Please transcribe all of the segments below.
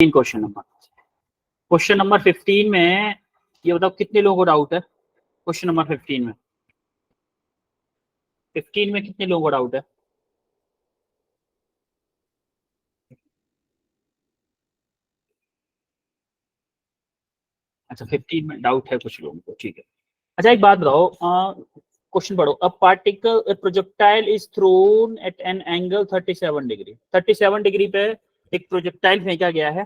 Question number 15 में ये बताओ कितने लोगों को डाउट है। क्वेश्चन नंबर 15 में कितने लोगों को डाउट है? अच्छा 15 में डाउट है कुछ लोगों को, ठीक है। अच्छा एक बात बताओ, क्वेश्चन पढ़ो। A particle projectile is thrown at an angle 37 degree. 37 degree पे एक प्रोजेक्टाइल फेंका गया है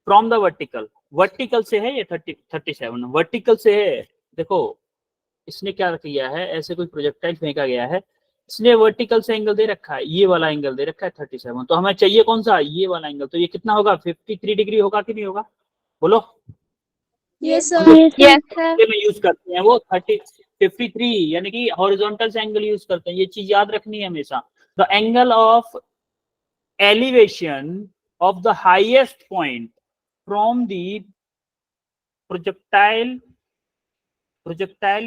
फ्रॉम द वर्टिकल। वर्टिकल से है ये 37 वर्टिकल से है। देखो इसने क्या किया है, ऐसे कोई प्रोजेक्टाइल फेंका गया है, इसने वर्टिकल से एंगल दे रखा है, ये वाला एंगल दे रखा है 37। तो हमें चाहिए कौन सा, ये वाला एंगल। तो ये कितना होगा, 53 डिग्री होगा कि नहीं होगा, बोलो। Yes sir. में यूज करते हैं वो 53, यानी कि हॉरिजॉन्टल से एंगल यूज करते हैं, ये चीज याद रखनी है हमेशा। The angle of elevation of the highest point from the projectile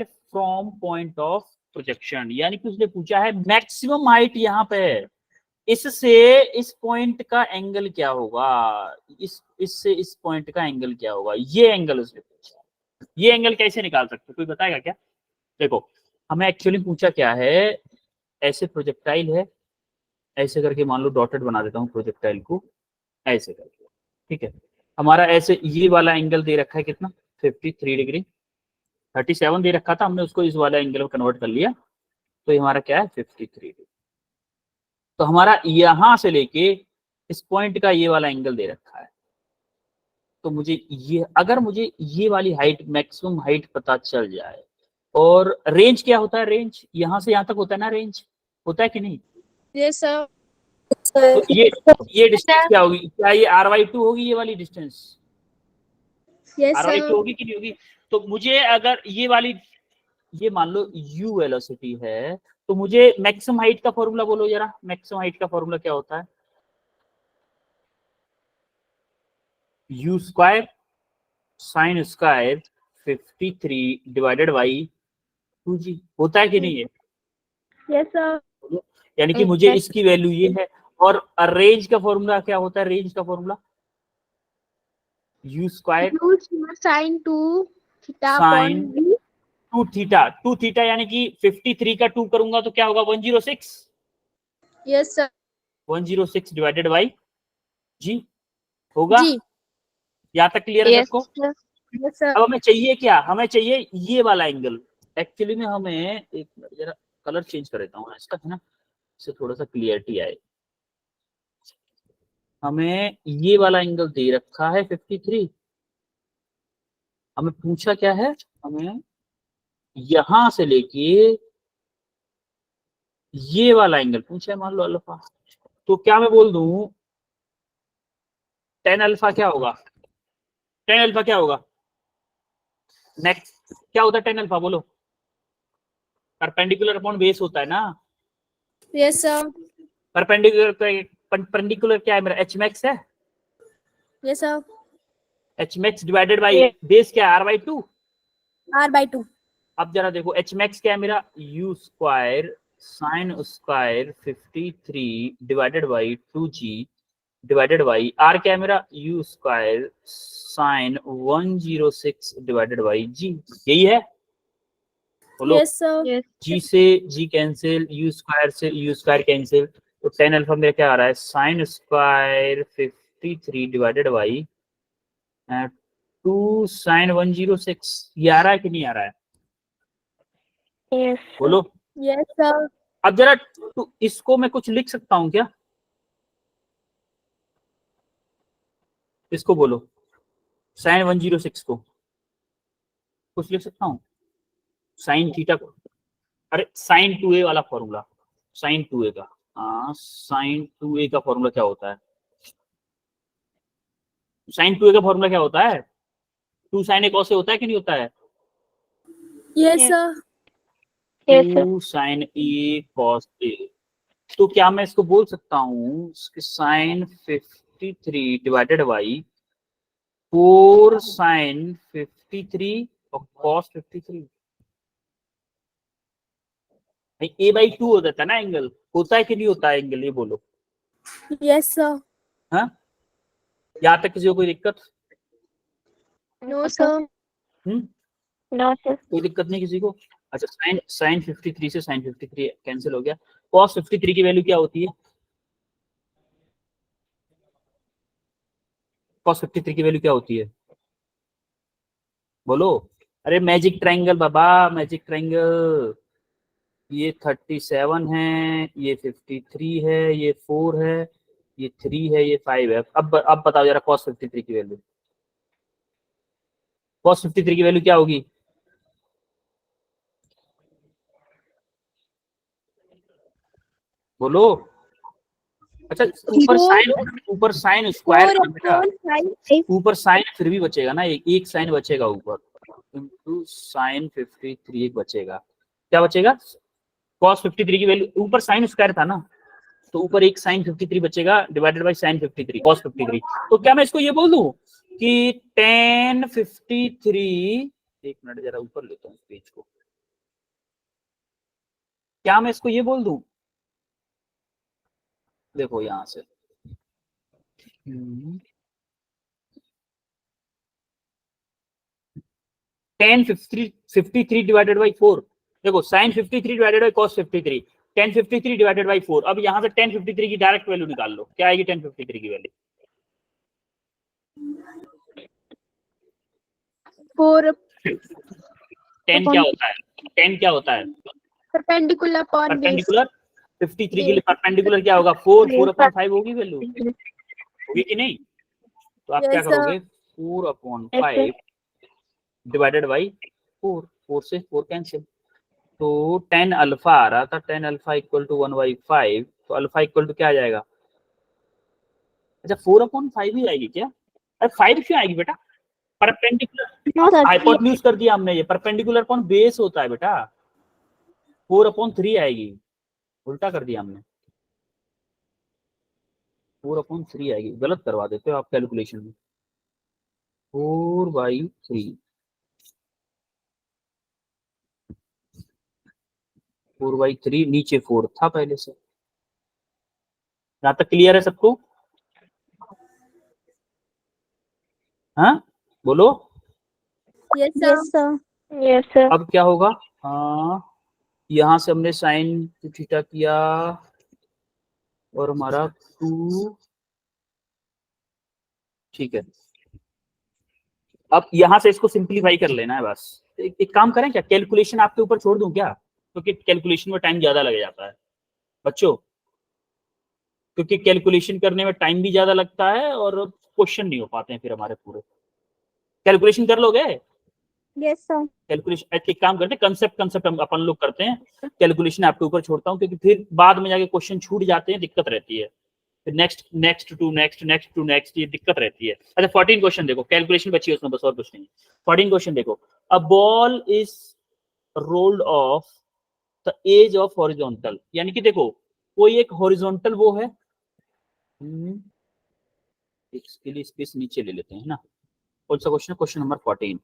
from point of projection, यानी कि उसने पूछा है मैक्सिमम हाइट यहाँ पे है, इससे इस पॉइंट का एंगल क्या होगा, इससे इस पॉइंट का एंगल क्या होगा, ये एंगल उसने पूछा। ये एंगल कैसे निकाल सकते, कोई बताएगा क्या? देखो हमें एक्चुअली पूछा क्या है, ऐसे प्रोजेक्टाइल है, ऐसे करके मान लो डॉटेड बना देता हूँ प्रोजेक्टाइल को, ऐसे करके, ठीक है। हमारा ऐसे ये वाला एंगल दे रखा है कितना, 53 डिग्री। 37 दे रखा था, हमने उसको इस वाला एंगल में कन्वर्ट कर लिया, तो ये हमारा क्या है 53 डिग्री। तो हमारा यहां से लेके इस पॉइंट का ये वाला एंगल दे रखा है। तो मुझे ये, अगर मुझे ये वाली हाइट, मैक्सिमम हाइट पता चल जाए, और रेंज क्या होता है, रेंज यहां से यहां तक होता है ना, रेंज होता है कि नहीं? Yes sir. तो ये डिस्टेंस क्या होगी, क्या ये r/2 होगी, ये वाली डिस्टेंस यस r/2 सर। होगी कि नहीं होगी? तो मुझे अगर ये वाली, ये मान लो u वेलोसिटी है, तो मुझे मैक्सिमम हाइट का फॉर्मूला बोलो जरा, मैक्सिमम हाइट का फॉर्मूला क्या होता है? u square sine square 53 divided by 2g, होता है कि नहीं है? Yes sir. यानी कि मुझे इसकी वैल्यू ये है। और रेंज का फॉर्मूला क्या होता है, रेंज का formula u square sine 2 theta sine upon B. 2 theta, यानी कि 53 का 2 करूंगा तो क्या होगा, 106। Yes sir. 106 डिवाइडेड बाई जी होगा। जी। यहाँ तक क्लियर है सबको? Yes sir. अब हमें चाहिए क्या, हमें चाहिए ये वाला एंगल। एक्चुअली में हमें एक जरा कलर चेंज कर देता हूँ इसका, है ना, इससे थोड़ा सा क्लियरिटी आए। हमें ये वाला एंगल दे रखा है 53, हमें पूछा क्या है, हमें यहां से लेके ये वाला एंगल पूछा है, मान लो अल्फा। तो क्या मैं बोल दूं, टेन अल्फा क्या होगा, टेन अल्फा क्या होगा, नेक्स्ट क्या होता है टेन अल्फा, बोलो। परपेंडिकुलर अपॉन बेस होता है ना। Yes sir. परपेंडिकुलर क्या है मेरा, एच मैक्स है, yes sir. H max divided by base क्या है, r/2। r/2। अब जरा देखो एच मैक्स क्या है मेरा, u square sine square 53 divided by 2g divided by r क्या है मेरा, u square sine 106 divided by g, यही है, बोलो। Yes sir. g से g कैंसिल, u स्क्वायर से u स्क्वायर कैंसिल, तो टेन अल्फा मेरा क्या आ रहा है, sine square 53 divided by 2 sine 106, ये आ रहा है कि नहीं आ रहा है, बोलो। Yes sir. अब जरा इसको मैं कुछ लिख सकता हूं क्या, इसको बोलो, साइन 106 को कुछ लिख सकता हूँ, साइन थीटा को, अरे साइन 2a वाला फॉर्मूला, साइन 2a का, हाँ साइन 2a का फॉर्मूला क्या होता है, साइन 2a का फॉर्मूला क्या होता है, 2 साइन ए कॉस ए होता है कि नहीं होता है, yes sir. 2 sign A cos A. तो क्या मैं इसको बोल सकता हूँ साइन 53 डिवाइडेड बाई 4 साइन 53 और कॉस 53, a/2 हो जाता है ना एंगल, होता है कि नहीं होता है एंगल, ये बोलो। Yes sir. हाँ यहाँ तक किसी को कोई दिक्कत? No, sir. No sir. कोई दिक्कत नहीं किसी को? अच्छा, साइन 53 से साइन 53 कैंसिल हो गया। कॉस 53 की वैल्यू क्या होती है? कॉस 53 की वैल्यू क्या होती है? बोलो। अरे मैजिक ट्रायंगल बाबा, मैजिक ट्रायंगल। ये 37 है, ये 53 है, ये 4 है, ये 3 है, ये 5 है। अब बताओ जरा कॉस 53 की वैल्यू। कॉस 53 की वैल्यू क्या होगी? बोलो। अच्छा, ऊपर साइन स्क्वायर था बेटा, ऊपर साइन फिर भी बचेगा ना, एक साइन बचेगा ऊपर, इंटू साइन 53 एक बचेगा। क्या बचेगा? कॉस 53 की वैल्यू, ऊपर साइन स्क्वायर था ना, तो ऊपर एक साइन 53 बचेगा डिवाइडेड बाय साइन 53 कॉस 53। तो क्या मैं इसको ये बोल दूं कि tan 53, एक मिनट जरा ऊपर लेता हूँ पेज को, क्या मैं इसको ये बोल दूं? देखो यहां से tan 53 डिवाइडेड बाई 4। देखो sine 53 divided by cos 53, tan 53 divided by 4। अब यहां से tan 53 की डायरेक्ट वैल्यू निकाल लो, क्या आएगी tan 53 की वैल्यू? 4 tan क्या होता है? tan क्या होता है? perpendicular upon base. परपेंडिकुलर। 53 के लिए परपेंडिकुलर क्या होगा? 4/5 होगी वैल्यू, होगी कि नहीं? तो आप क्या Yes, sir. करोगे? 4/5 डिवाइडेड बाई 4, 4 से 4 कैंसिल, तो tan अल्फा आ रहा था, tan अल्फा इक्वल टू 1/5, तो अल्फा इक्वल टू क्या आ जाएगा? अच्छा 4/5 ही आएगी क्या? अरे 5 क्यों आएगी बेटा? परपेंडिकुलर हाइपोटेन्यूज कर दिया हमने, ये परपेंडिकुलर कौन बेस होता है बेटा, 4/3 आएगी, उल्टा कर दिया हमने, 4/3 आएगी। गलत करवा देते हो आप कैलकुलेशन में। 4/3, 4/3 नीचे 4 था पहले से। यहां तक क्लियर है सबको? हाँ बोलो। Yes, sir. Yes sir. अब क्या होगा? हाँ, यहां से हमने साइन थीटा किया और हमारा 2, ठीक है। अब यहां से इसको सिंप्लीफाई कर लेना है बस। एक काम करें क्या, कैलकुलेशन आपके ऊपर छोड़ दूं क्या? क्योंकि कैलकुलेशन में टाइम ज्यादा लग जाता है बच्चों, क्योंकि कैलकुलेशन करने में टाइम भी ज्यादा लगता है और क्वेश्चन नहीं हो पाते हैं फिर हमारे पूरे। कैलकुलेशन कर लोगे? Yes, sir. कैलकुलेशन एक काम करते हैं, कंसेप्ट हम अपन लोग करते हैं, कैलकुलेशन आपके ऊपर छोड़ता हूँ, क्योंकि फिर बाद में जाके क्वेश्चन छूट जाते हैं, दिक्कत रहती है, फिर नेक्स्ट ये दिक्कत रहती है। अच्छा 14 क्वेश्चन देखो, कैलकुलेशन बची है उसमें बस, और कुछ नहीं। 14 क्वेश्चन देखो, a ball is rolled off the edge of horizontal, यानी कि देखो कोई एक हॉरिजॉन्टल वो है, इसके लिए स्पेस नीचे ले लेते हैं ना। कौन सा क्वेश्चन है? Question number 14,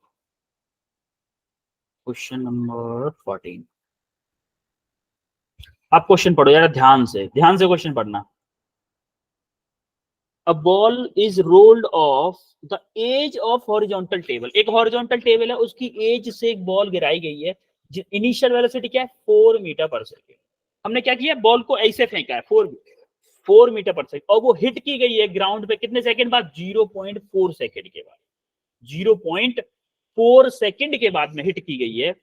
question number 14। आप क्वेश्चन पढ़ो यार, ध्यान से क्वेश्चन पढ़ना। A ball is rolled off the edge of horizontal table, एक हॉरिजॉन्टल टेबल है, उसकी एज से एक बॉल गिराई गई है, इनिशियल वेलोसिटी क्या है? 4 मीटर पर सेकेंड। हमने क्या किया? बॉल को ऐसे फेंका है 4 मीटर पर सेकेंड, और वो हिट की गई है ग्राउंड पे कितने सेकंड बाद? 0.4 सेकंड के बाद, 0.4 सेकंड के बाद में हिट की गई है।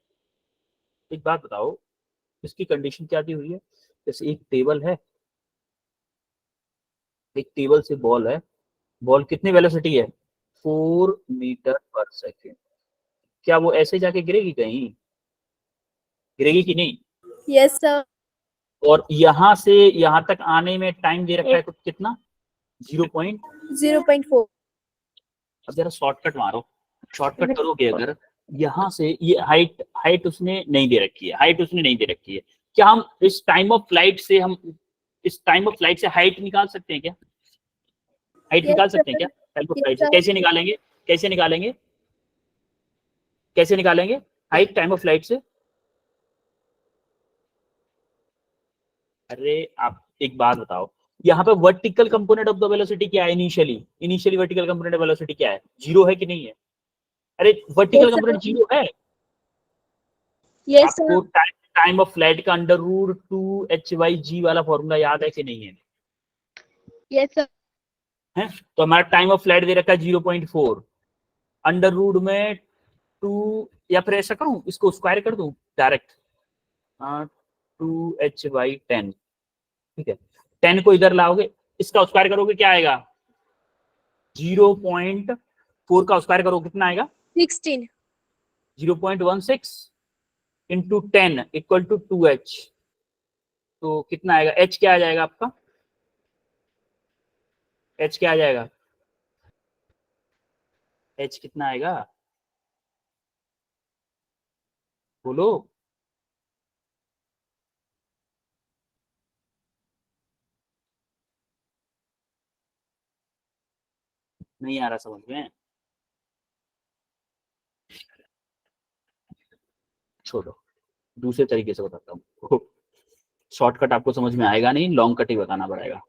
एक बात बताओ, इसकी कंडीशन क्या दी हुई है? जैसे एक टेबल है, एक टेबल से बॉल है, बॉल कितनी वेलोसिटी है? 4 मीटर पर सेकेंड। क्या वो ऐसे जाके गिरेगी? कहीं गिरेगी कि नहीं? Yes, sir. और यहां से यहां तक आने में टाइम दे रखा है कुछ कितना? 0. 0.4. अब जरा शॉर्टकट मारो, शॉर्टकट करोगे अगर, यहाँ से ये हाइट उसने नहीं दे रखी है, क्या हम इस टाइम ऑफ फ्लाइट से हाइट निकाल सकते हैं क्या? हाइट Yes, निकाल sir. सकते हैं क्या टाइम ऑफ Yes, फ्लाइट से? sir. कैसे निकालेंगे हाइट टाइम ऑफ फ्लाइट से? अरे आप एक बात बताओ, यहाँ पे vertical component of the velocity क्या है? Initially vertical component of velocity क्या है? 0 है कि नहीं है? अरे वर्टिकल Yes, sir. कंपोनेंट 0 है। Yes, आपको sir. टाइम ऑफ फ्लाइट का अंडर रूट 2h/g वाला फॉर्मूला याद है कि नहीं है? Yes, sir. है तो हमारा टाइम ऑफ फ्लाइट दे रखा है 0.4, अंडर रूट में 2, या फिर ऐसा करूं इसको स्क्वायर कर दूं डायरेक्ट, 2h/10, ठीक है। 10 को इधर लाओगे, इसका स्क्वायर करोगे क्या आएगा? 0.4 का स्क्वायर करोगे कितना आएगा? 16. 0.16 इंटू 10 इक्वल टू 2h, तो कितना आएगा? h क्या आ जाएगा आपका? h क्या आ जाएगा? h कितना आएगा बोलो? नहीं आ रहा समझ में? छोड़ो, दूसरे तरीके से बताता हूँ। शॉर्टकट आपको समझ में आएगा नहीं, लॉन्ग कट ही बताना पड़ेगा।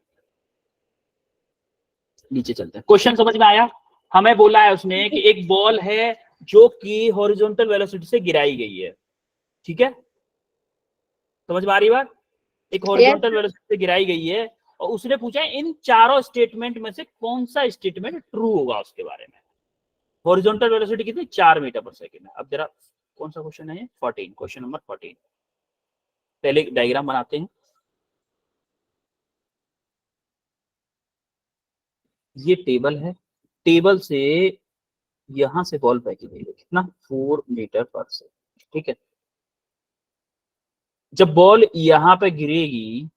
नीचे चलते हैं, क्वेश्चन समझ में आया? हमें बोला है उसने कि एक बॉल है जो कि हॉरिजॉन्टल वेलोसिटी से गिराई गई है, ठीक है, समझ में आ रही बात? एक हॉरिजॉन्टल वेलोसिटी से गिराई गई है और उसने पूछा है इन चारों स्टेटमेंट में से कौन सा स्टेटमेंट ट्रू होगा उसके बारे में। हॉरिजॉन्टल वेलोसिटी कितनी? 4 मीटर पर सेकेंड। अब जरा कौन सा क्वेश्चन है? 14, क्वेश्चन नंबर 14। पहले डायग्राम बनाते हैं। ये टेबल है, टेबल से यहां से बॉल फेंकी गई है, कितना? 4 मीटर पर सेकेंड, ठीक है। जब बॉल यहां पे गिरेगी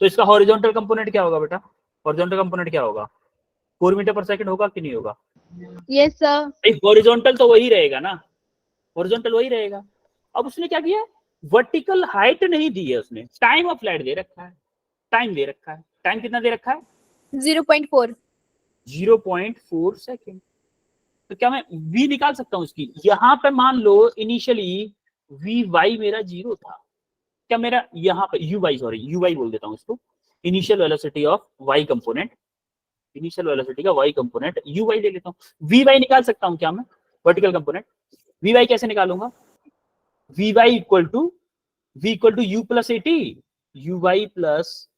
तो इसका हॉरिजॉन्टल कंपोनेंट क्या होगा बेटा? हॉरिजॉन्टल कंपोनेंट क्या होगा? 4 मीटर पर सेकेंड होगा कि नहीं होगा? Yes, sir. हॉरिजॉन्टल तो वही रहेगा ना, हॉरिजॉन्टल वही रहेगा। अब उसने क्या किया? वर्टिकल हाइट नहीं दी है उसने, टाइम ऑफ फ्लाइट दे रखा है। टाइम दे रखा है, टाइम कितना दे रखा है? 0.4. 0.4 सेकेंड। तो क्या मैं v निकाल सकता हूं इसकी? यहां पे मान लो इनिशियली vy मेरा 0 था, क्या मेरा यहाँ पे ui बोल देता हूँ इसको, initial velocity of y component, initial velocity का y कंपोनेंट ui ले लेता हूँ। vy निकाल सकता हूँ क्या मैं? वर्टिकल कंपोनेंट vy कैसे निकालूंगा? vy equal to u plus 80, uy plus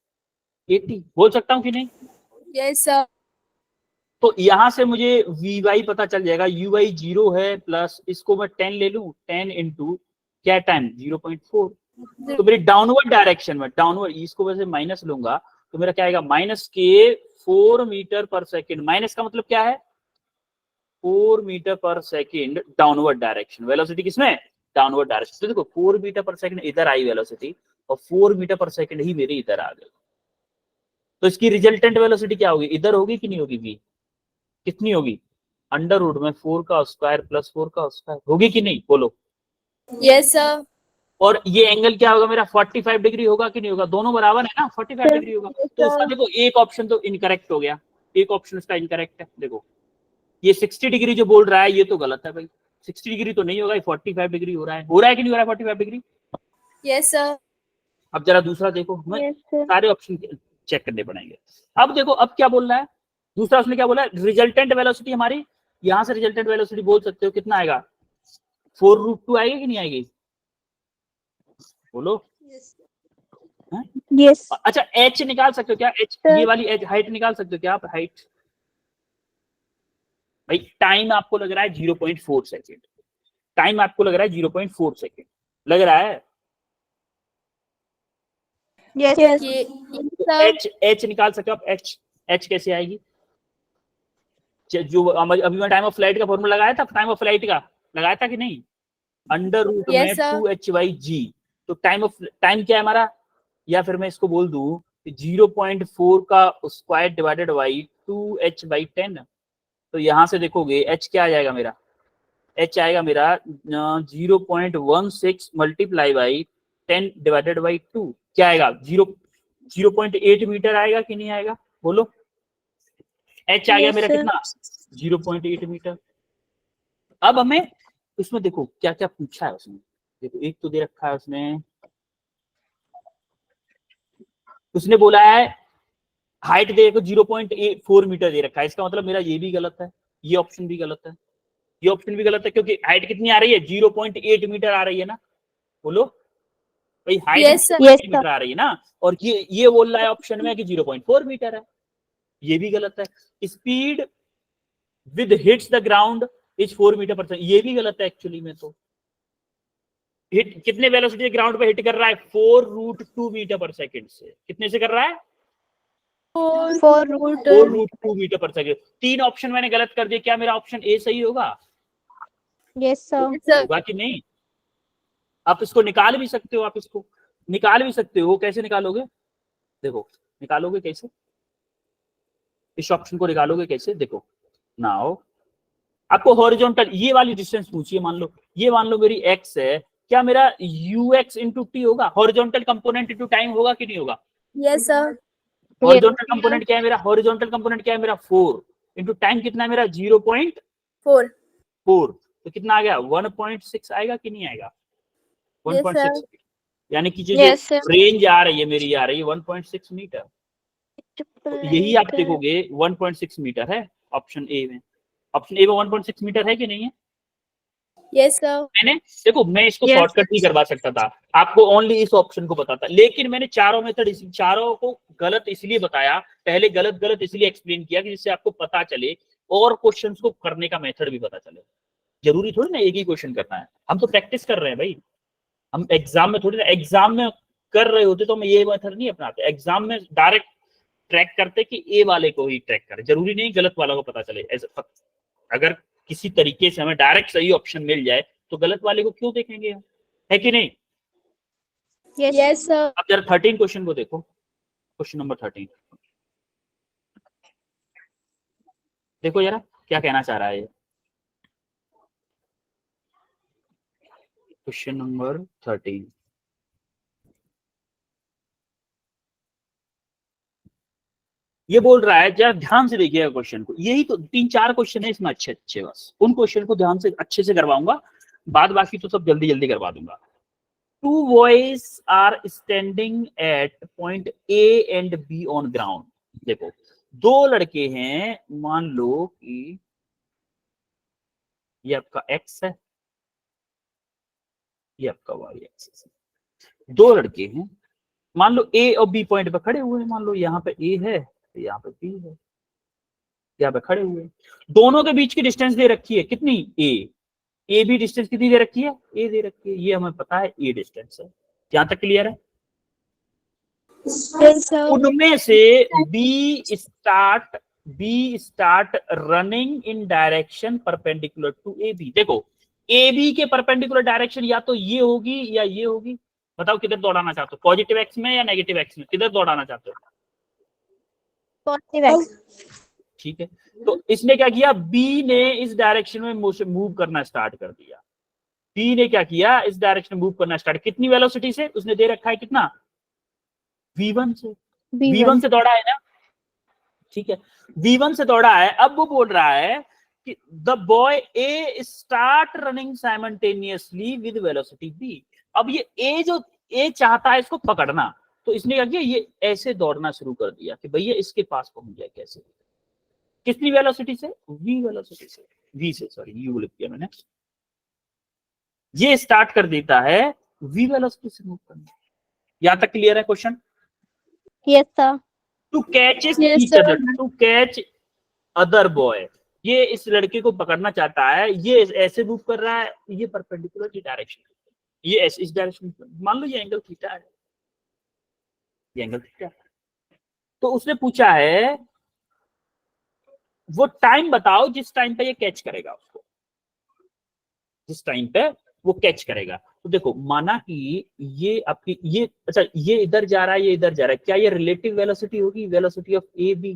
80 बोल सकता हूँ कि नहीं? Yes, sir. तो यहां से मुझे vy पता चल जाएगा, uy 0 है, प्लस इसको मैं 10 ले लूं, 10 इंटू क्या टाइम? 0.4। तो मेरी डाउनवर्ड डायरेक्शन में, डाउनवर्ड इसको वैसे माइनस लूंगा तो मेरा क्या आएगा? माइनस के 4 मीटर पर सेकेंड। माइनस का मतलब क्या है? 4 metre per second downward direction. Velocity किसमें? Downward direction. तो देखो 4 मीटर पर सेकेंड इधर आई वेलोसिटी, और 4 मीटर पर सेकेंड ही मेरी इधर आ गई। तो इसकी रिजल्टेंट वेलोसिटी क्या होगी? इधर होगी कि नहीं होगी? v कितनी होगी? अंडर रूट में 4 का स्क्वायर प्लस 4 का स्क्वायर, होगी कि नहीं बोलो? Yes, sir. और ये एंगल क्या होगा मेरा? 45 डिग्री होगा कि नहीं होगा? दोनों बराबर है ना, 45 डिग्री होगा। तो उसका देखो एक ऑप्शन तो इनकरेक्ट हो गया, एक ऑप्शन उसका इनकरेक्ट है। देखो ये 60 डिग्री जो बोल रहा है ये तो गलत है भाई, 60 डिग्री तो नहीं होगा, 45 डिग्री हो रहा है। हो रहा है कि नहीं हो रहा है 45 डिग्री? Yes, sir. अब जरा दूसरा देखो, हमें Yes, sir. सारे ऑप्शन चेक करने पड़ेंगे। अब देखो अब क्या बोल रहा है दूसरा, उसने क्या बोला? रिजल्टेंट वेलोसिटी हमारी, यहां से रिजल्टेंट वेलोसिटी बोल सकते हो कितना आएगा? 4√2 आएगी कि नहीं आएगी बोलो? Yes. अच्छा h निकाल सकते हो क्या? h, ये वाली h हाइट निकाल सकते हो क्या आप? हाइट भाई, टाइम आपको लग रहा है 0.4 सेकेंड, टाइम आपको लग रहा है 0.4 सेकेंड लग रहा है? Yes. Yes, तो sir. h निकाल सकते हो आप? h कैसे आएगी? जो अभी मैं टाइम ऑफ फ्लाइट का फॉर्मूला लगाया था, टाइम ऑफ फ्लाइट का लगाया था कि नहीं? अंडर रूट में Yes, sir. 2h/g। तो टाइम क्या है हमारा? या फिर मैं इसको बोल दूं 0.4 का स्क्वायर डिवाइडेड बाई 2h/10। तो यहां से देखोगे h क्या आ जाएगा मेरा? h आएगा मेरा 0.16 मल्टीप्लाई बाई 10 डिवाइडेड बाई 2, क्या आएगा? 0.8 मीटर आएगा कि नहीं आएगा बोलो? h आ गया Yes, मेरा sir. कितना? 0.8 मीटर। अब हमें उसमें देखो क्या क्या पूछा है उसने। देखो एक तो दे रखा है उसने बोला है हाइट देखो 0.4 मीटर दे रखा है, इसका मतलब मेरा ये भी गलत है, ये ऑप्शन भी गलत है, ये ऑप्शन भी गलत है, क्योंकि हाइट कितनी आ रही है 0.8 मीटर आ रही है ना, बोलो भाई हाइट Yes, sir. 0.8 मीटर आ रही है ना, और ये बोल रहा है ऑप्शन में कि 0.4 मीटर है, ये भी गलत है। Speed with hits the ground is 4 metre पर सेकंड, ये भी गलत है एक्चुअली में। तो हिट कितने वेलोसिटी ग्राउंड पे हिट कर रहा है, 4√2 मीटर पर सेकंड से, कितने से कर रहा है 4√2 मीटर पर सेकंड। 3 ऑप्शन मैंने गलत कर दिए, क्या मेरा ऑप्शन ए सही होगा? Yes, sir. sir. होगा कि नहीं? आप इसको निकाल भी सकते हो, आप इसको निकाल भी सकते हो, कैसे निकालोगे? देखो निकालोगे कैसे, इस ऑप्शन को निकालोगे कैसे, देखो नाउ आपको हॉरिजॉन्टल ये वाली डिस्टेंस पूछिए, मान लो मेरी x है, क्या मेरा ux इंटू टी होगा? हॉरिजॉन्टल कंपोनेंट इंटू टाइम होगा कि नहीं होगा? Yes, sir. हॉरिजॉन्टल कंपोनेंट क्या है मेरा? हॉरिजॉन्टल कंपोनेंट क्या है मेरा? 4 इंटू टाइम कितना है मेरा? 0.4, 4. तो कितना आ गया? 1.6 आएगा कि नहीं आएगा? Yes, 1.6, sir. यानी कि जो Yes, sir. रेंज आ रही है मेरी, आ रही है 1.6 मीटर, तो यही आप देखोगे 1.6 मीटर है ऑप्शन ए में। ऑप्शन ए में 1.6 मीटर है कि नहीं है? Yes, sir. मैंने देखो, मैं इसको Yes. शॉर्टकट नहीं करवा सकता था, आपको ओनली इस ऑप्शन को बताता, लेकिन मैंने चारों मेथड चारों को गलत इसलिए बताया, पहले गलत इसलिए एक्सप्लेन किया कि जिससे आपको पता चले और क्वेश्चंस को करने का मेथड भी पता चले। जरूरी थोड़ी ना एक ही क्वेश्चन करना है, हम तो प्रैक्टिस कर रहे हैं भाई, हम एग्जाम में थोड़ी ना, एग्जाम में कर रहे होते तो हम ये मेथड नहीं अपनाते, एग्जाम में डायरेक्ट ट्रैक करते कि ए वाले को ही ट्रैक करें, जरूरी नहीं गलत वाला को पता चले। अगर किसी तरीके से हमें डायरेक्ट सही ऑप्शन मिल जाए तो गलत वाले को क्यों देखेंगे, है कि नहीं? Yes, sir. अब जरा 13 क्वेश्चन को देखो, क्वेश्चन नंबर 13 देखो जरा क्या कहना चाह रहा है ये। क्वेश्चन नंबर 13 ये बोल रहा है, जरा ध्यान से देखिएगा क्वेश्चन को, यही तो 3-4 क्वेश्चन है इसमें अच्छे, बस उन क्वेश्चन को ध्यान से अच्छे से करवाऊंगा, बाद बाकी तो सब जल्दी करवा दूंगा। 2 boys are standing at point A and B on ground। देखो 2 लड़के हैं, मान लो कि ये आपका x है, ये आपका y एक्सिस है, 2 लड़के हैं, मान लो A और B पॉइंट पे खड़े हुए हैं, मान लो यहाँ पे A है, यहाँ पे B है, यहाँ पे खड़े हुए हैं, दोनों के बीच की डिस्टेंस दे रखी है कितनी? ए भी डिस्टेंस कितनी दे रखी है? ए दे रखी है, ये हमें पता है ए डिस्टेंस है, यहाँ तक क्लियर है? Yes, sir. उनमें से B start running in direction perpendicular to A B. देखो ए बी के परपेंडिकुलर डायरेक्शन या तो ये होगी या ये होगी, बताओ किधर दौड़ाना चाहते हो, पॉजिटिव एक्स में या नेगेटिव एक्स में, किधर दौड़ाना चाहते हो? Positive X. ठीक है, तो इसने क्या किया, बी ने इस डायरेक्शन में मूव करना स्टार्ट कर दिया, बी ने क्या किया, इस डायरेक्शन में मूव करना स्टार्ट, कितनी वेलोसिटी से? उसने दे रखा है कितना? v1 से, v1 से दौड़ा है ना, ठीक है, v1 से दौड़ा है। अब वो बोल रहा है कि the boy A start running simultaneously with velocity b। अब ये ए चाहता है इसको पकड़ना, तो इसने क्या किया, ये ऐसे दौड़ना शुरू कर दिया कि भैया इसके पास पहुंच जाए, कैसे, कितनी वेलोसिटी से? v वेलोसिटी से, v से, सॉरी यू लिख दिया मैंने, ये स्टार्ट कर देता है v वेलोसिटी से मूव करना। यहां तक क्लियर है question? Yes, sir. To catch Yes, each sir. Other, to catch other boy, ये इस लड़के को पकड़ना चाहता है, ये ऐसे मूव कर रहा है, ये परपेंडिकुलर की डायरेक्शन, ये ऐसे इस डायरेक्शन, मान लो ये एंगल थीटा है, ये एंगल थीटा है, तो उसने पूछा है वो टाइम बताओ जिस टाइम पे ये कैच करेगा उसको, जिस टाइम पे वो कैच करेगा। तो देखो माना कि ये आपकी ये, अच्छा ये इधर जा रहा है, ये इधर जा रहा है, क्या ये रिलेटिव वेलोसिटी होगी, velocity of A B,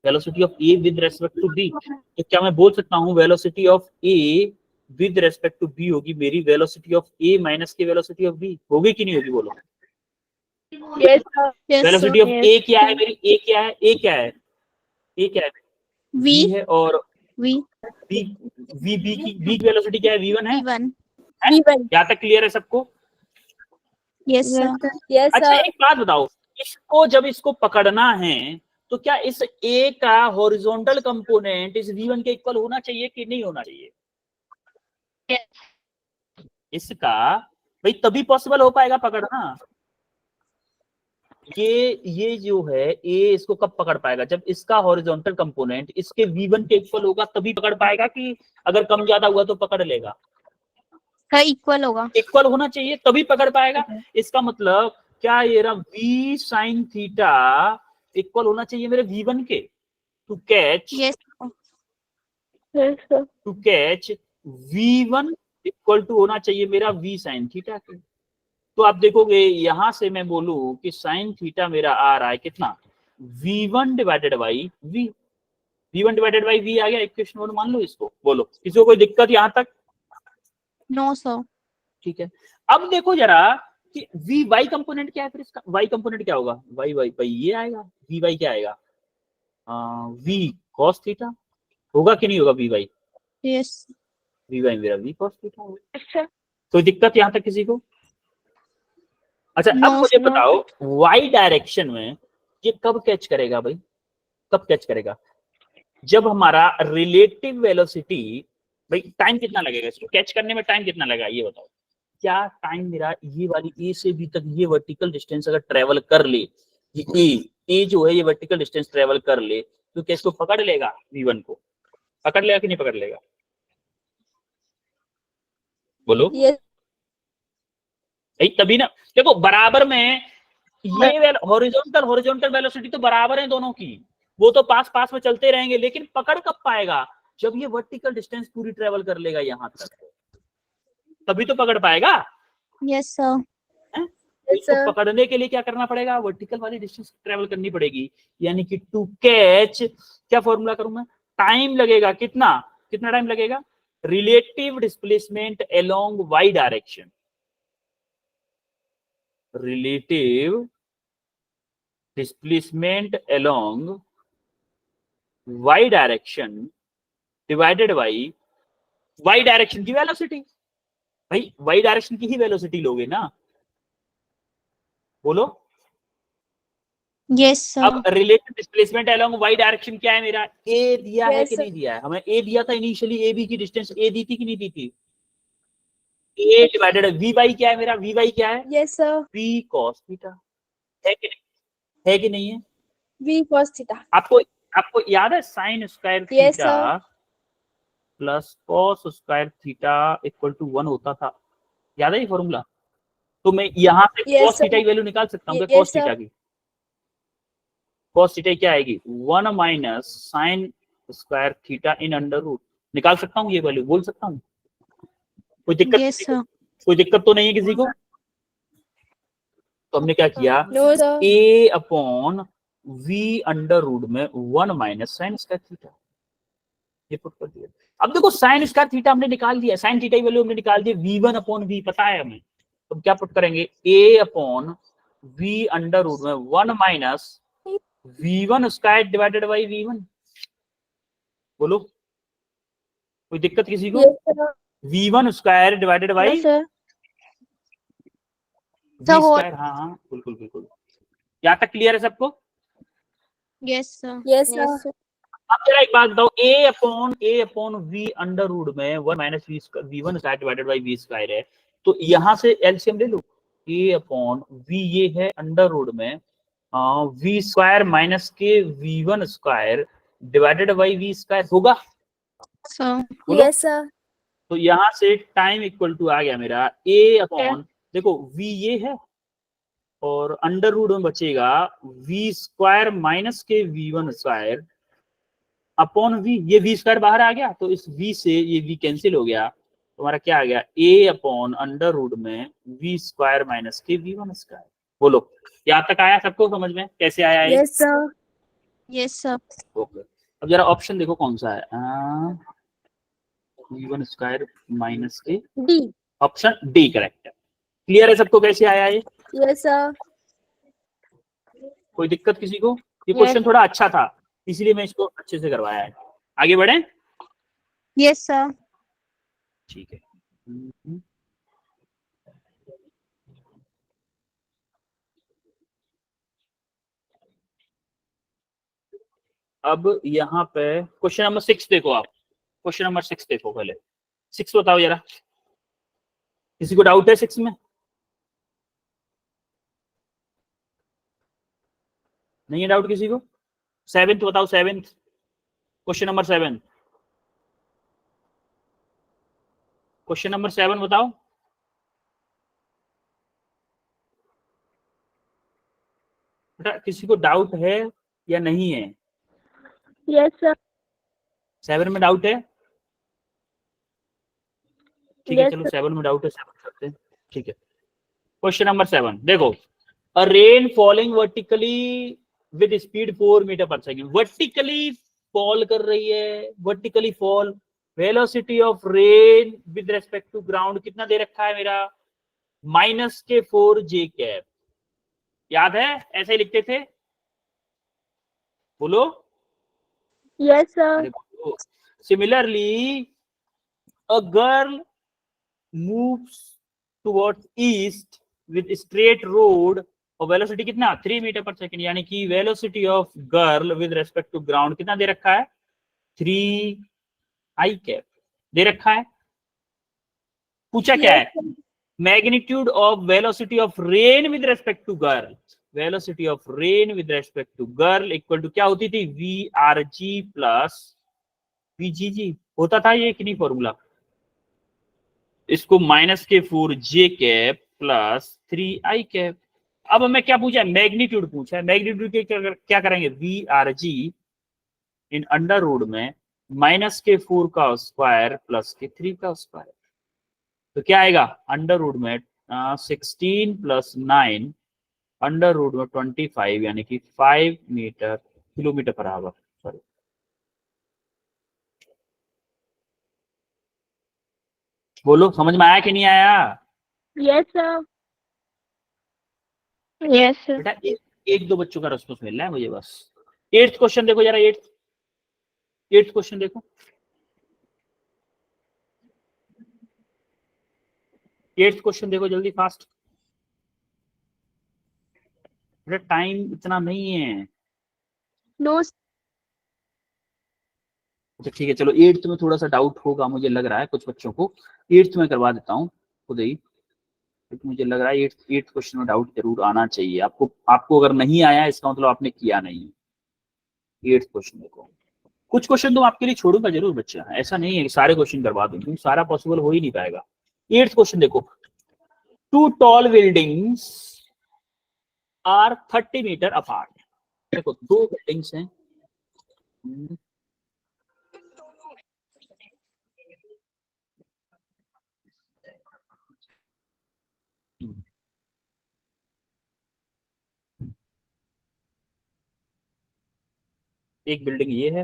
velocity of A with respect to B, तो क्या मैं बोल सकता हूँ velocity of A with respect to B होगी मेरी वेलोसिटी ऑफ ए माइनस की वेलोसिटी ऑफ बी, होगी कि नहीं होगी, बोलो? Yes, sir. Yes, velocity sir. Of A क्या है मेरी, ए क्या है, ए क्या है, ए क्या है, V. है, और V. बी की वेलोसिटी क्या है, v1 है, V1. V1. यहाँ तक क्लियर है सबको? Yes, sir. Yes, अच्छा sir. एक बात बताओ, इसको जब इसको पकड़ना है तो क्या इस ए का हॉरिजॉन्टल कंपोनेंट इस V1 के इक्वल होना चाहिए कि नहीं होना चाहिए? इसका भाई तभी पॉसिबल हो पाएगा पकड़ना। ये जो है ए इसको कब पकड़ पाएगा? जब इसका हॉरिजॉन्टल कंपोनेंट इसके V1 के इक्वल होगा तभी पकड़ पाएगा, कि अगर कम ज्यादा हुआ तो पकड़ लेगा? इक्वल होगा। इक्वल होना चाहिए तभी पकड़ पाएगा। इसका मतलब क्या ये रहा V sin थीटा इक्वल होना चाहिए मेरे V1 के, to catch yes to catch V1 equal to होना चाहिए मेरा V sin थीटा के। तो आप देखोगे यहां से मैं बोलूं कि sin थीटा मेरा आ रहा है कितना, V1 divided by V। V1 divided by V आ गया इक्वेशन 1, मान लो इसको। बोलो किसी को कोई दिक्कत यहां तक? No sir. ठीक है। अब देखो जरा कि वी वाई कंपोनेंट क्या है, फिर इसका वाई कंपोनेंट क्या होगा? वाई वाई वाई ये आएगा, वी वाई क्या आएगा? वी कॉस थीटा होगा कि नहीं होगा? V Y, yes V Y मेरा वी कॉस थीटा होगा। अच्छा कोई दिक्कत यहां तक किसी को? अच्छा अब नो मुझे सर। बताओ वाई डायरेक्शन में ये कब कैच करेगा भाई? कब कैच करेगा? जब हमारा रिलेटिव वेलोसिटी, भाई टाइम कितना लगेगा इसको कैच करने में, टाइम कितना लगेगा ये बताओ? क्या टाइम मेरा ये वाली ए से बी तक ये वर्टिकल डिस्टेंस अगर ट्रेवल कर ले, ये ए जो है ये वर्टिकल डिस्टेंस ट्रेवल कर ले, तो क्या इसको पकड़ लेगा? V1 को पकड़ लेगा कि नहीं पकड़ लेगा? बोलो। Yes. तभी ना, देखो बराबर में ये हॉरिजॉन्टल हॉरिजॉन्टल वेलोसिटी तो बराबर है दोनों की, वो तो पास पास में चलते रहेंगे, लेकिन पकड़ कब पाएगा? जब ये वर्टिकल डिस्टेंस पूरी ट्रेवल कर लेगा यहां तक, तभी तो पकड़ पाएगा। Yes sir. Yes, इसको sir. पकड़ने के लिए क्या करना पड़ेगा? वर्टिकल वाली डिस्टेंस ट्रेवल करनी पड़ेगी, यानी कि टू कैच, क्या फॉर्मूला करूं मैं? टाइम लगेगा कितना, कितना टाइम लगेगा? Relative displacement along Y direction, relative displacement along Y direction divided by Y direction की वेलोसिटी। भाई वाई डायरेक्शन की ही वेलोसिटी लोगे ना, बोलो। Yes sir. अब relative displacement along Y direction क्या है मेरा? ए दिया है Yes, कि sir. नहीं दिया है? हमें ए दिया था इनिशियली, ए बी की डिस्टेंस ए दी थी कि नहीं दी थी? ए डिवाइडेड वी वाई क्या है मेरा? वी वाई क्या है? Yes, sir. V cos theta, है कि नहीं? है कि नहीं है? V cos theta. आपको आपको याद है sine square Yes, theta sir. Plus cos square theta equal to 1 होता था, याद है ये फॉर्मूला? तो मैं यहाँ से Yes, कॉस sir. थीटा की वैल्यू निकाल सकता हूँ क्या? Yes, cos sir. थीटा की, कॉस थीटा क्या आएगी? 1 minus sine square theta in under root. निकाल सकता हूँ ये वैल्यू, बोल सकता हूँ? कोई दिक्कत यस किसी को? सर। कोई दिक्कत तो नहीं है किसी को? तो हमने क्या किया? No, sir. A upon V under root में 1 माइनस साइन स्क्वायर थीटा, ये पुट कर दिया। अब देखो साइन स्क्वायर थीटा हमने निकाल दिया, साइन थीटा की वैल्यू हमने निकाल दी, V1 अपॉन V पता है हमें, तो क्या पुट करेंगे? ए अपॉन वी अंडर रूट में 1 minus V1 square divided by V1। बोलो कोई दिक्कत किसी को? Yes, sir. V1 square divided No, by sir. V square. हाँ हाँ बिल्कुल बिल्कुल, यहाँ तक क्लियर है सबको? Yes sir. Yes, sir. अब जरा एक बात बताओ, ए अपॉन वी अंडर रूट में 1 minus V1 square divided by V square है, तो यहाँ से एलसीएम ले लो, ए अपॉन वी ये है अंडर रूट में V स्क्वायर माइनस के V1 square divided by V square होगा, सर। बोलो। Yes, sir. तो यहाँ से टाइम इक्वल टू आ गया मेरा ए अपॉन, देखो V ये है और अंडर रूट में बचेगा V स्क्वायर माइनस के V1 स्क्वायर अपॉन V, ये V स्क्वायर बाहर आ गया तो इस V से ये V कैंसिल हो गया, तो हमारा क्या आ गया? ए अपॉन अंडर रूट में V स्क्वायर माइनस के V1 स्क्वायर। बोलो यहाँ तक आया सबको समझ में? कैसे आया ये? Yes, sir. Yes sir. Okay. अब जरा ऑप्शन देखो कौन सा है, V1 स्क्वायर माइनस के, D. ऑप्शन डी करेक्ट है। क्लियर है सबको कैसे आया ये? Yes, sir. कोई दिक्कत किसी को? ये Yes. क्वेश्चन थोड़ा अच्छा था इसीलिए मैं इसको अच्छे से करवाया है। आगे बढ़े? Yes sir. ठीक है। अब यहाँ पे क्वेश्चन नंबर 6 देखो आप, क्वेश्चन नंबर 6 देखो पहले, 6 बताओ जरा, किसी को डाउट है 6 में? नहीं है डाउट किसी को? 7th बताओ, 7th, question number 7, question number 7 बताओ। बेटा किसी को डाउट है या नहीं है? Yes, sir. 7 में डाउट है? ठीक है Yes, चलो, sir. 7 में डाउट है, 7 करते हैं, ठीक है। क्वेश्चन नंबर 7 देखो, a rain falling vertically with speed 4 metre per second, vertically fall कर रही है, vertically fall, velocity of rain with respect to ground कितना दे रखा है मेरा, -4 जे कैप, याद है ऐसे ही लिखते थे, बोलो। Yes, sir. अरे बोलो। Similarly a girl moves towards east with straight road और वेलोसिटी कितना 3 मीटर पर सेकंड, यानी कि velocity of girl with respect to ground कितना दे रखा है, 3 आई कैप दे रखा है। पूछा क्या Yes, है, sir. Magnitude of velocity of rain with respect to girl, velocity of rain with respect to girl equal to क्या होती थी, V R G plus V G G, होता था ये कि नहीं फॉर्मूला, इसको -4 J cap plus 3 I cap. अब हमें क्या पूछा है, मैग्नीट्यूड पूछा है, मैग्नीट्यूड के क्या करेंगे, V R G in under root में -4 का स्क्वायर प्लस के 3 का स्क्वायर, तो क्या आएगा, अंडर रूट में 16 + 9 अंडर रूट में 25, यानी कि 5 मीटर किलोमीटर पर आवर, सॉरी। बोलो समझ में आया कि नहीं आया? Yes, sir. Yes, sir. बेटा एक दो बच्चों का रेस्पॉन्स मिल रहा है मुझे बस। 8th क्वेश्चन देखो जरा, 8th क्वेश्चन देखो, 8th क्वेश्चन देखो जल्दी फास्ट, बेटा टाइम इतना नहीं है। No, sir. अच्छा ठीक है चलो, 8th में थोड़ा सा डाउट होगा मुझे लग रहा है कुछ बच्चों को, 8th में करवा देता हूँ खुद ही, क्योंकि मुझे लग रहा है 8th क्वेश्चन में डाउट जरूर आना चाहिए आपको, आपको अगर नहीं आया इसका मतलब आपने किया नहीं है। 8th क्वेश्चन देखो, कुछ क्वेश्चन तो आपके लिए छोड़ूंगा जरूर बच्चा, ऐसा नहीं है कि सारे क्वेश्चन करवा दूं, क्योंकि सारा पॉसिबल हो ही नहीं पाएगा। 8th क्वेश्चन देखो, 2 tall buildings are 30 meter apart, देखो 2 बिल्डिंग्स हैं, एक बिल्डिंग ये है,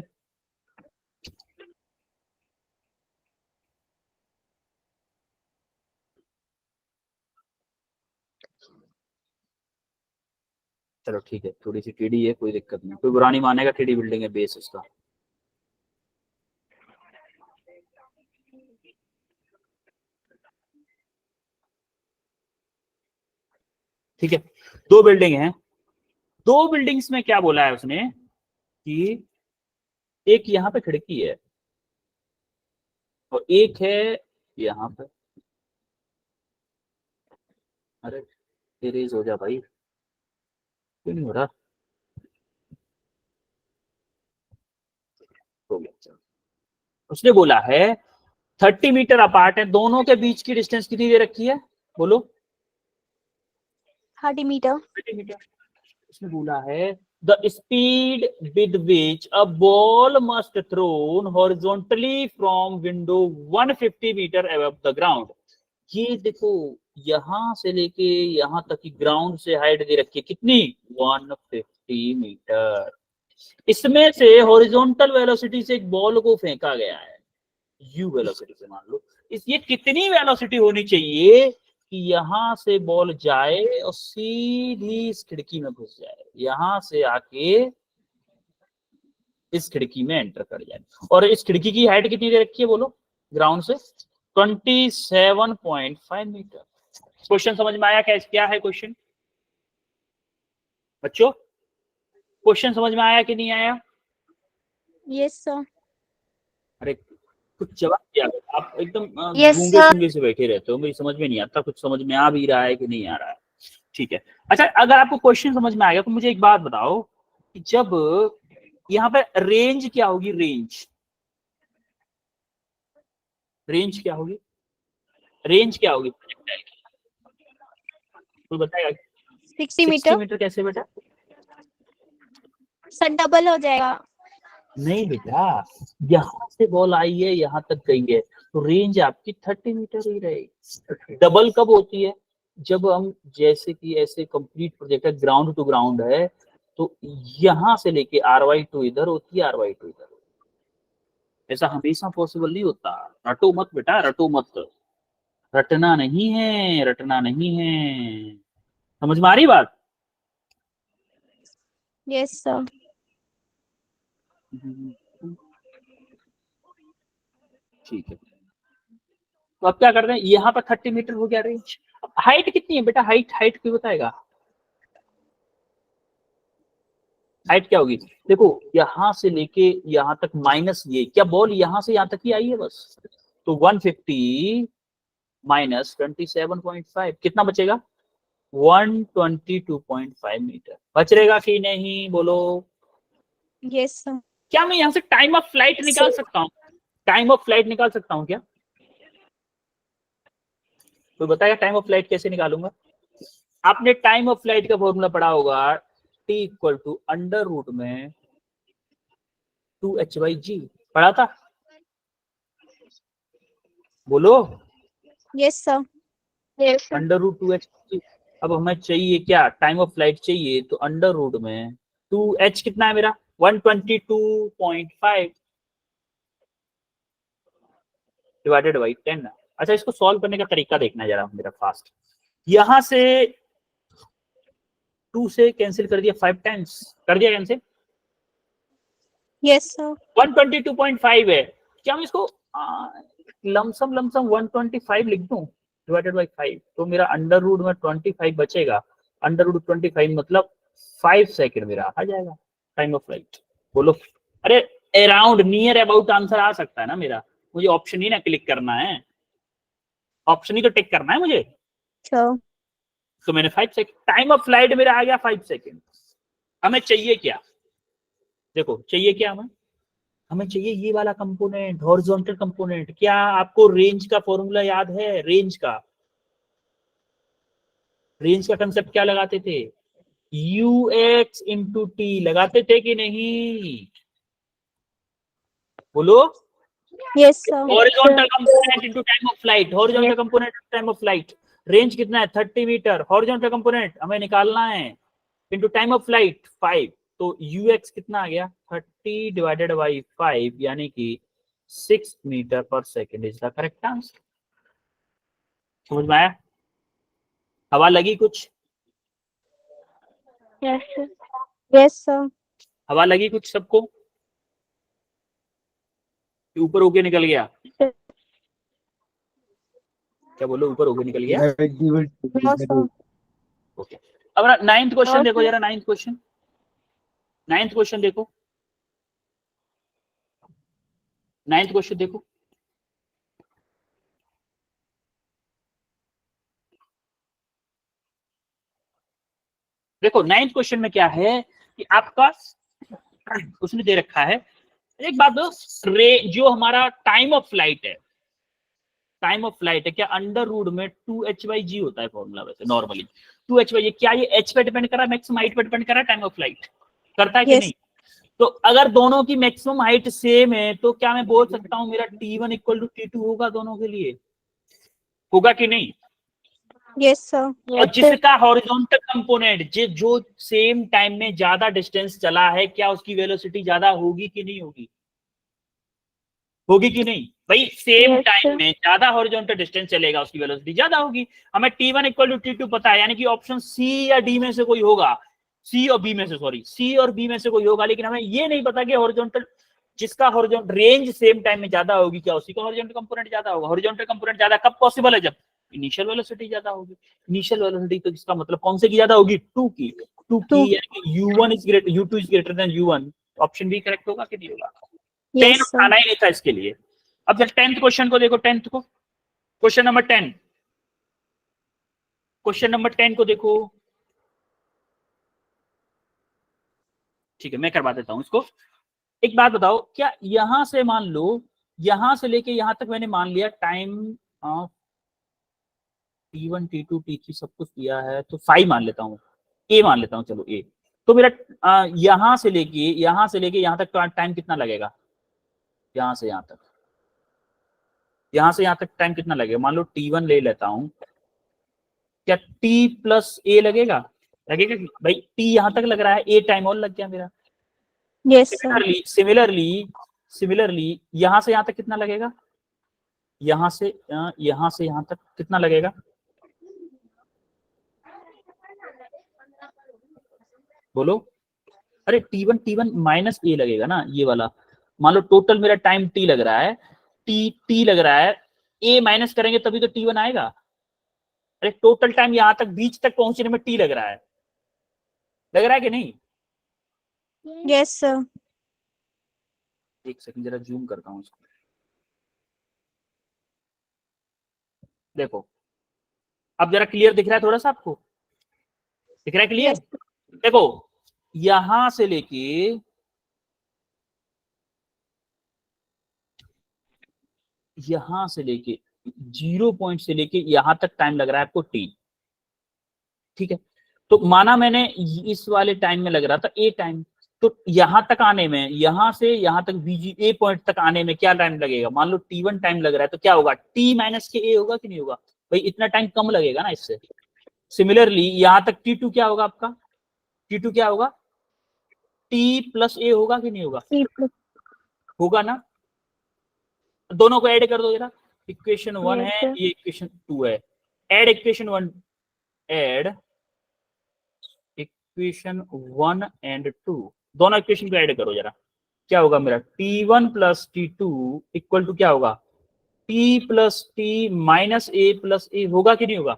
चलो ठीक है थोड़ी सी टेढ़ी है, कोई दिक्कत नहीं, कोई बुरा नहीं मानेगा, टेढ़ी बिल्डिंग है बेस उसका। ठीक है, 2 बिल्डिंग है, 2 बिल्डिंग्स में क्या बोला है उसने कि एक यहाँ पे खिड़की है और एक है यहाँ पे, अरे तेज हो जा भाई, क्यों नहीं हो रहा, हो गया चलो। उसने बोला है 30 मीटर अपार्ट है, दोनों के बीच की डिस्टेंस कितनी दे रखी है, बोलो 30 meter. 30 मीटर। उसने बोला है the speed with which a ball must thrown horizontally from window 150 meter above the ground, ये देखो यहां से लेके यहां तक की ग्राउंड से हाइट दे रखी है कितनी, 150 मीटर। इसमें से हॉरिजॉन्टल वेलोसिटी से एक बॉल को फेंका गया है, यू वेलोसिटी से मान लो, इस ये कितनी वेलोसिटी होनी चाहिए कि यहां से बॉल जाए और सीधी इस खिड़की में घुस जाए, यहां से आके इस खिड़की में एंटर कर जाए, और इस खिड़की की हाइट कितनी दे रखी है बोलो ग्राउंड से, 27.5 मीटर। क्वेश्चन समझ में आया क्या, क्या है क्वेश्चन बच्चों, क्वेश्चन समझ में आया कि नहीं आया? Yes, sir. अरे कुछ जवाब दिया करो। आप एकदम Yes, गूंगे sir. सूंगे से बैठे रहते हो, मुझे समझ में नहीं आता, कुछ समझ में आ भी रहा है कि नहीं आ रहा है। ठीक है, अच्छा अगर आपको क्वेश्चन समझ में आ गया तो मुझे एक बात बताओ कि जब यहाँ पे रेंज क्या होगी, रेंज क्या होगी, रेंज क्या होगी प्रोजेक्टाइल की? कोई बताएगा? 60 60 मीटर मीटर कैसे बेटा? सर डबल हो जाएगा। नहीं बेटा, यहाँ से बॉल आई है यहाँ तक गई है तो रेंज आपकी 30 मीटर ही रहेगी। डबल कब होती है? जब हम जैसे कि ऐसे कंप्लीट प्रोजेक्ट है, ग्राउंड टू ग्राउंड है, तो यहाँ से लेके RY2 इधर होती है, RY2 इधर होती है। ऐसा हमेशा पॉसिबल नहीं होता। रटो मत बेटा, रटो मत, रटना नहीं है, रटना नहीं है। समझ में आ रही बात? Yes, sir. ठीक है, तो अब क्या करते हैं, यहाँ पर 30 मीटर हो गया रेंज। अब हाइट कितनी है बेटा, हाइट क्यों बताएगा, हाइट क्या होगी? देखो यहाँ से लेके यहाँ तक माइनस ये, क्या बॉल यहाँ से यहाँ तक ही आई है बस, तो 150 माइनस 27.5 कितना बचेगा? 122.5 मीटर बच रहेगा कि नहीं, बोलो। Yes, sir. क्या मैं यहाँ से टाइम ऑफ फ्लाइट निकाल सकता हूँ, टाइम ऑफ फ्लाइट निकाल सकता हूँ क्या? कोई बताएगा टाइम ऑफ फ्लाइट कैसे निकालूंगा? आपने टाइम ऑफ फ्लाइट का फॉर्मूला पढ़ा होगा, T equal to under root में 2h/g, पढ़ा था? बोलो। Yes, sir. Yes, sir. Under root 2h/g। अब हमें चाहिए क्या, टाइम ऑफ फ्लाइट चाहिए, तो अंडर रूट में 2h कितना है मेरा, 122.5 डिवाइडेड बाई 10। अच्छा इसको सॉल्व करने का तरीका देखना जरा मेरा फास्ट। यहां से 2 से कैंसिल कर दिया 5 टाइम्स, कर दिया कैंसिल। Yes, sir. 122.5 है, क्या मैं इसको लमसम 125 लिख दूं डिवाइडेड बाई 5, तो मेरा अंडर रूट में 25 बचेगा। अंडर रूट 25 मतलब 5 सेकंड मेरा आ जाएगा टाइम ऑफ फ्लाइट। बोलो, अरे अराउंड नियर अबाउट आंसर आ सकता है ना मेरा, मुझे ऑप्शन ही ना क्लिक करना है, ऑप्शन ही तो टिक करना है मुझे। Sure. तो मैंने 5 सेकंड, टाइम ऑफ फ्लाइट मेरा आ गया 5 सेकंड। हमें चाहिए क्या, देखो चाहिए क्या हमें चाहिए ये वाला कंपोनेंट, हॉरिजॉन्टल कंपोनेंट। क्या आपको रेंज का फॉर्मूला याद है, रेंज का कंसेप्ट क्या लगाते थे, ux इंटू टी लगाते थे कि नहीं, बोलो। Yes, sir. Horizontal component into time of flight, horizontal component time of flight. Range कितना है 30 मीटर, हॉरिजॉन्टल कंपोनेंट हमें निकालना है इनटू टाइम ऑफ फ्लाइट 5, तो ux कितना आ गया 30 डिवाइडेड बाई 5 यानी कि 6 metre per second is the correct answer. समझ में आया? हवा लगी कुछ, Yes, sir. Yes, sir. हवा लगी कुछ सबको, ऊपर होके निकल गया, Sir. क्या बोलो, ऊपर होके निकल गया? No, sir. ओके, अब 9th क्वेश्चन देखो Okay. जरा, 9th क्वेश्चन देखो, 9th क्वेश्चन देखो। देखो 9th क्वेश्चन में क्या है कि आपका उसने दे रखा है, एक बात दो, जो हमारा टाइम ऑफ फ्लाइट है, क्या अंडर रूट में 2h/g होता है फॉर्मूला वैसे नॉर्मली 2h/g, क्या ये h पे डिपेंड कर रहा है, मैक्सिमम हाइट पे डिपेंड कर रहा है टाइम ऑफ फ्लाइट, करता है कि Yes. नहीं? तो अगर दोनों की मैक्सिमम हाइट सेम है तो क्या मैं बोल सकता हूं मेरा T1 इक्वल टू T2 होगा दोनों के लिए, होगा कि नहीं? Yes, sir. और Yes, sir. जिसका हॉरिजॉन्टल कंपोनेंट जो सेम टाइम में ज्यादा डिस्टेंस चला है, क्या उसकी वेलोसिटी ज्यादा होगी कि नहीं होगी, होगी कि नहीं भाई? Same Yes, time sir. में ज्यादा हॉरिजॉन्टल डिस्टेंस चलेगा, उसकी वेलोसिटी ज्यादा होगी। हमें T1 इक्वल टू T2 पता है, यानी कि ऑप्शन सी या डी में से कोई होगा, सी और बी में से, सॉरी सी और बी में से कोई होगा, लेकिन हमें ये नहीं पता कि हॉरिजॉन्टल, जिसका हॉरिजॉन्टल रेंज सेम टाइम में ज्यादा होगी, क्या उसी का हॉरिजॉन्टल कंपोनेंट ज्यादा होगा? हॉरिजॉन्टल कंपोनेंट ज्यादा कब पॉसिबल है, जब इनिशियल वेलोसिटी ज्यादा होगी। इनिशियल वेलोसिटी तो इसका मतलब कौन से की ज्यादा होगी, 2 की, यानी कि u1 is greater, u2 is greater than u1। Option B correct होगा कि नहीं होगा? 10 Yes, sir. उठाना ही नहीं था इसके लिए। अब जब 10th क्वेश्चन को देखो, 10th को, क्वेश्चन नंबर 10, क्वेश्चन नंबर 10 को देखो। ठीक है, मैं करवा देता हूं इसको। एक बात बताओ, क्या यहां से मान लो, यहां से लेके यहां तक मैंने मान लिया time of T1 T2 T3 सब कुछ दिया है, तो 5 मान लेता हूँ, ए मान लेता हूँ, चलो ए। तो मेरा यहां से लेके यहां तक टाइम कितना लगेगा? यहां से यहां तक, यहां से यहां तक टाइम कितना लगेगा? मान लो T1 ले लेता हूं, क्या T प्लस ए लगेगा? लगेगा कि भाई T यहां तक लग रहा है, ए टाइम और लग गया मेरा। Yes, sir. सिमिलरली यहां से यहां तक कितना लगेगा? यहां से यहां तक कितना लगेगा? बोलो। अरे T1 माइनस ए लगेगा ना, ये वाला। मान लो टोटल मेरा टाइम T लग रहा है, T लग रहा है, ए माइनस करेंगे तभी तो T1 आएगा। अरे टोटल टाइम यहां तक बीच तक पहुंचने में T लग रहा है, लग रहा है कि नहीं? Yes, sir. एक सेकंड जरा जूम करता हूं इसको। देखो अब जरा क्लियर दिख रहा है थोड़ा सा आपको? दिख रहा है क्लियर? Yes. देखो यहां से लेके यहां से लेके 0 पॉइंट से लेके यहां तक टाइम लग रहा है आपको T। ठीक है, तो माना मैंने इस वाले टाइम में लग रहा था ए टाइम, तो यहां तक आने में, यहां से यहां तक बीजी ए पॉइंट तक आने में क्या टाइम लगेगा? मान लो T1 टाइम लग रहा है, तो क्या होगा? T माइनस के ए होगा कि नहीं होगा? भाई इतना टाइम कम लगेगा ना इससे। सिमिलरली यहां तक T2 क्या होगा आपका? T2 क्या होगा? T प्लस ए होगा कि नहीं होगा? होगा ना? दोनों को ऐड कर दो जरा। इक्वेशन 1 Yes, है, sir. ये इक्वेशन 2 है। Add equation 1, add equation 1 and 2, दोनों इक्वेशन को ऐड करो जरा। क्या होगा मेरा? T1 plus T2 equal to क्या होगा? T प्लस T माइनस ए प्लस ए, होगा कि नहीं होगा?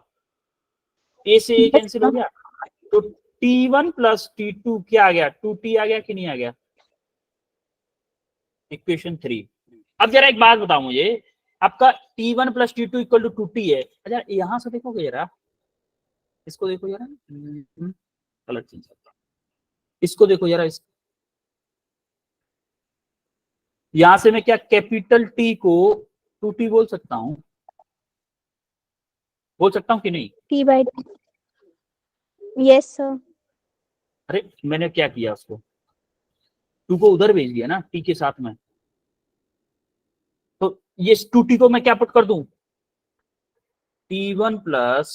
ए से ए Yes, कैंसिल हो sir. गया, तो T1 प्लस T2 क्या आ गया? 2T आ गया कि नहीं आ गया? इक्वेशन 3। अब जरा एक बात बताओ मुझे, आपका T1 plus T2 equal to 2T है। अच्छा यहां से देखोगे जरा, इसको देखो जरा, कलर चेंज करता हूं, इसको देखो जरा, यहां से मैं क्या कैपिटल T को 2T बोल सकता हूं? बोल सकता हूं कि नहीं? T by T. Yes, sir. अरे मैंने क्या किया, उसको 2 को उधर भेज दिया ना T के साथ में, तो ये 2T को मैं क्या पुट कर दूं? T1 plus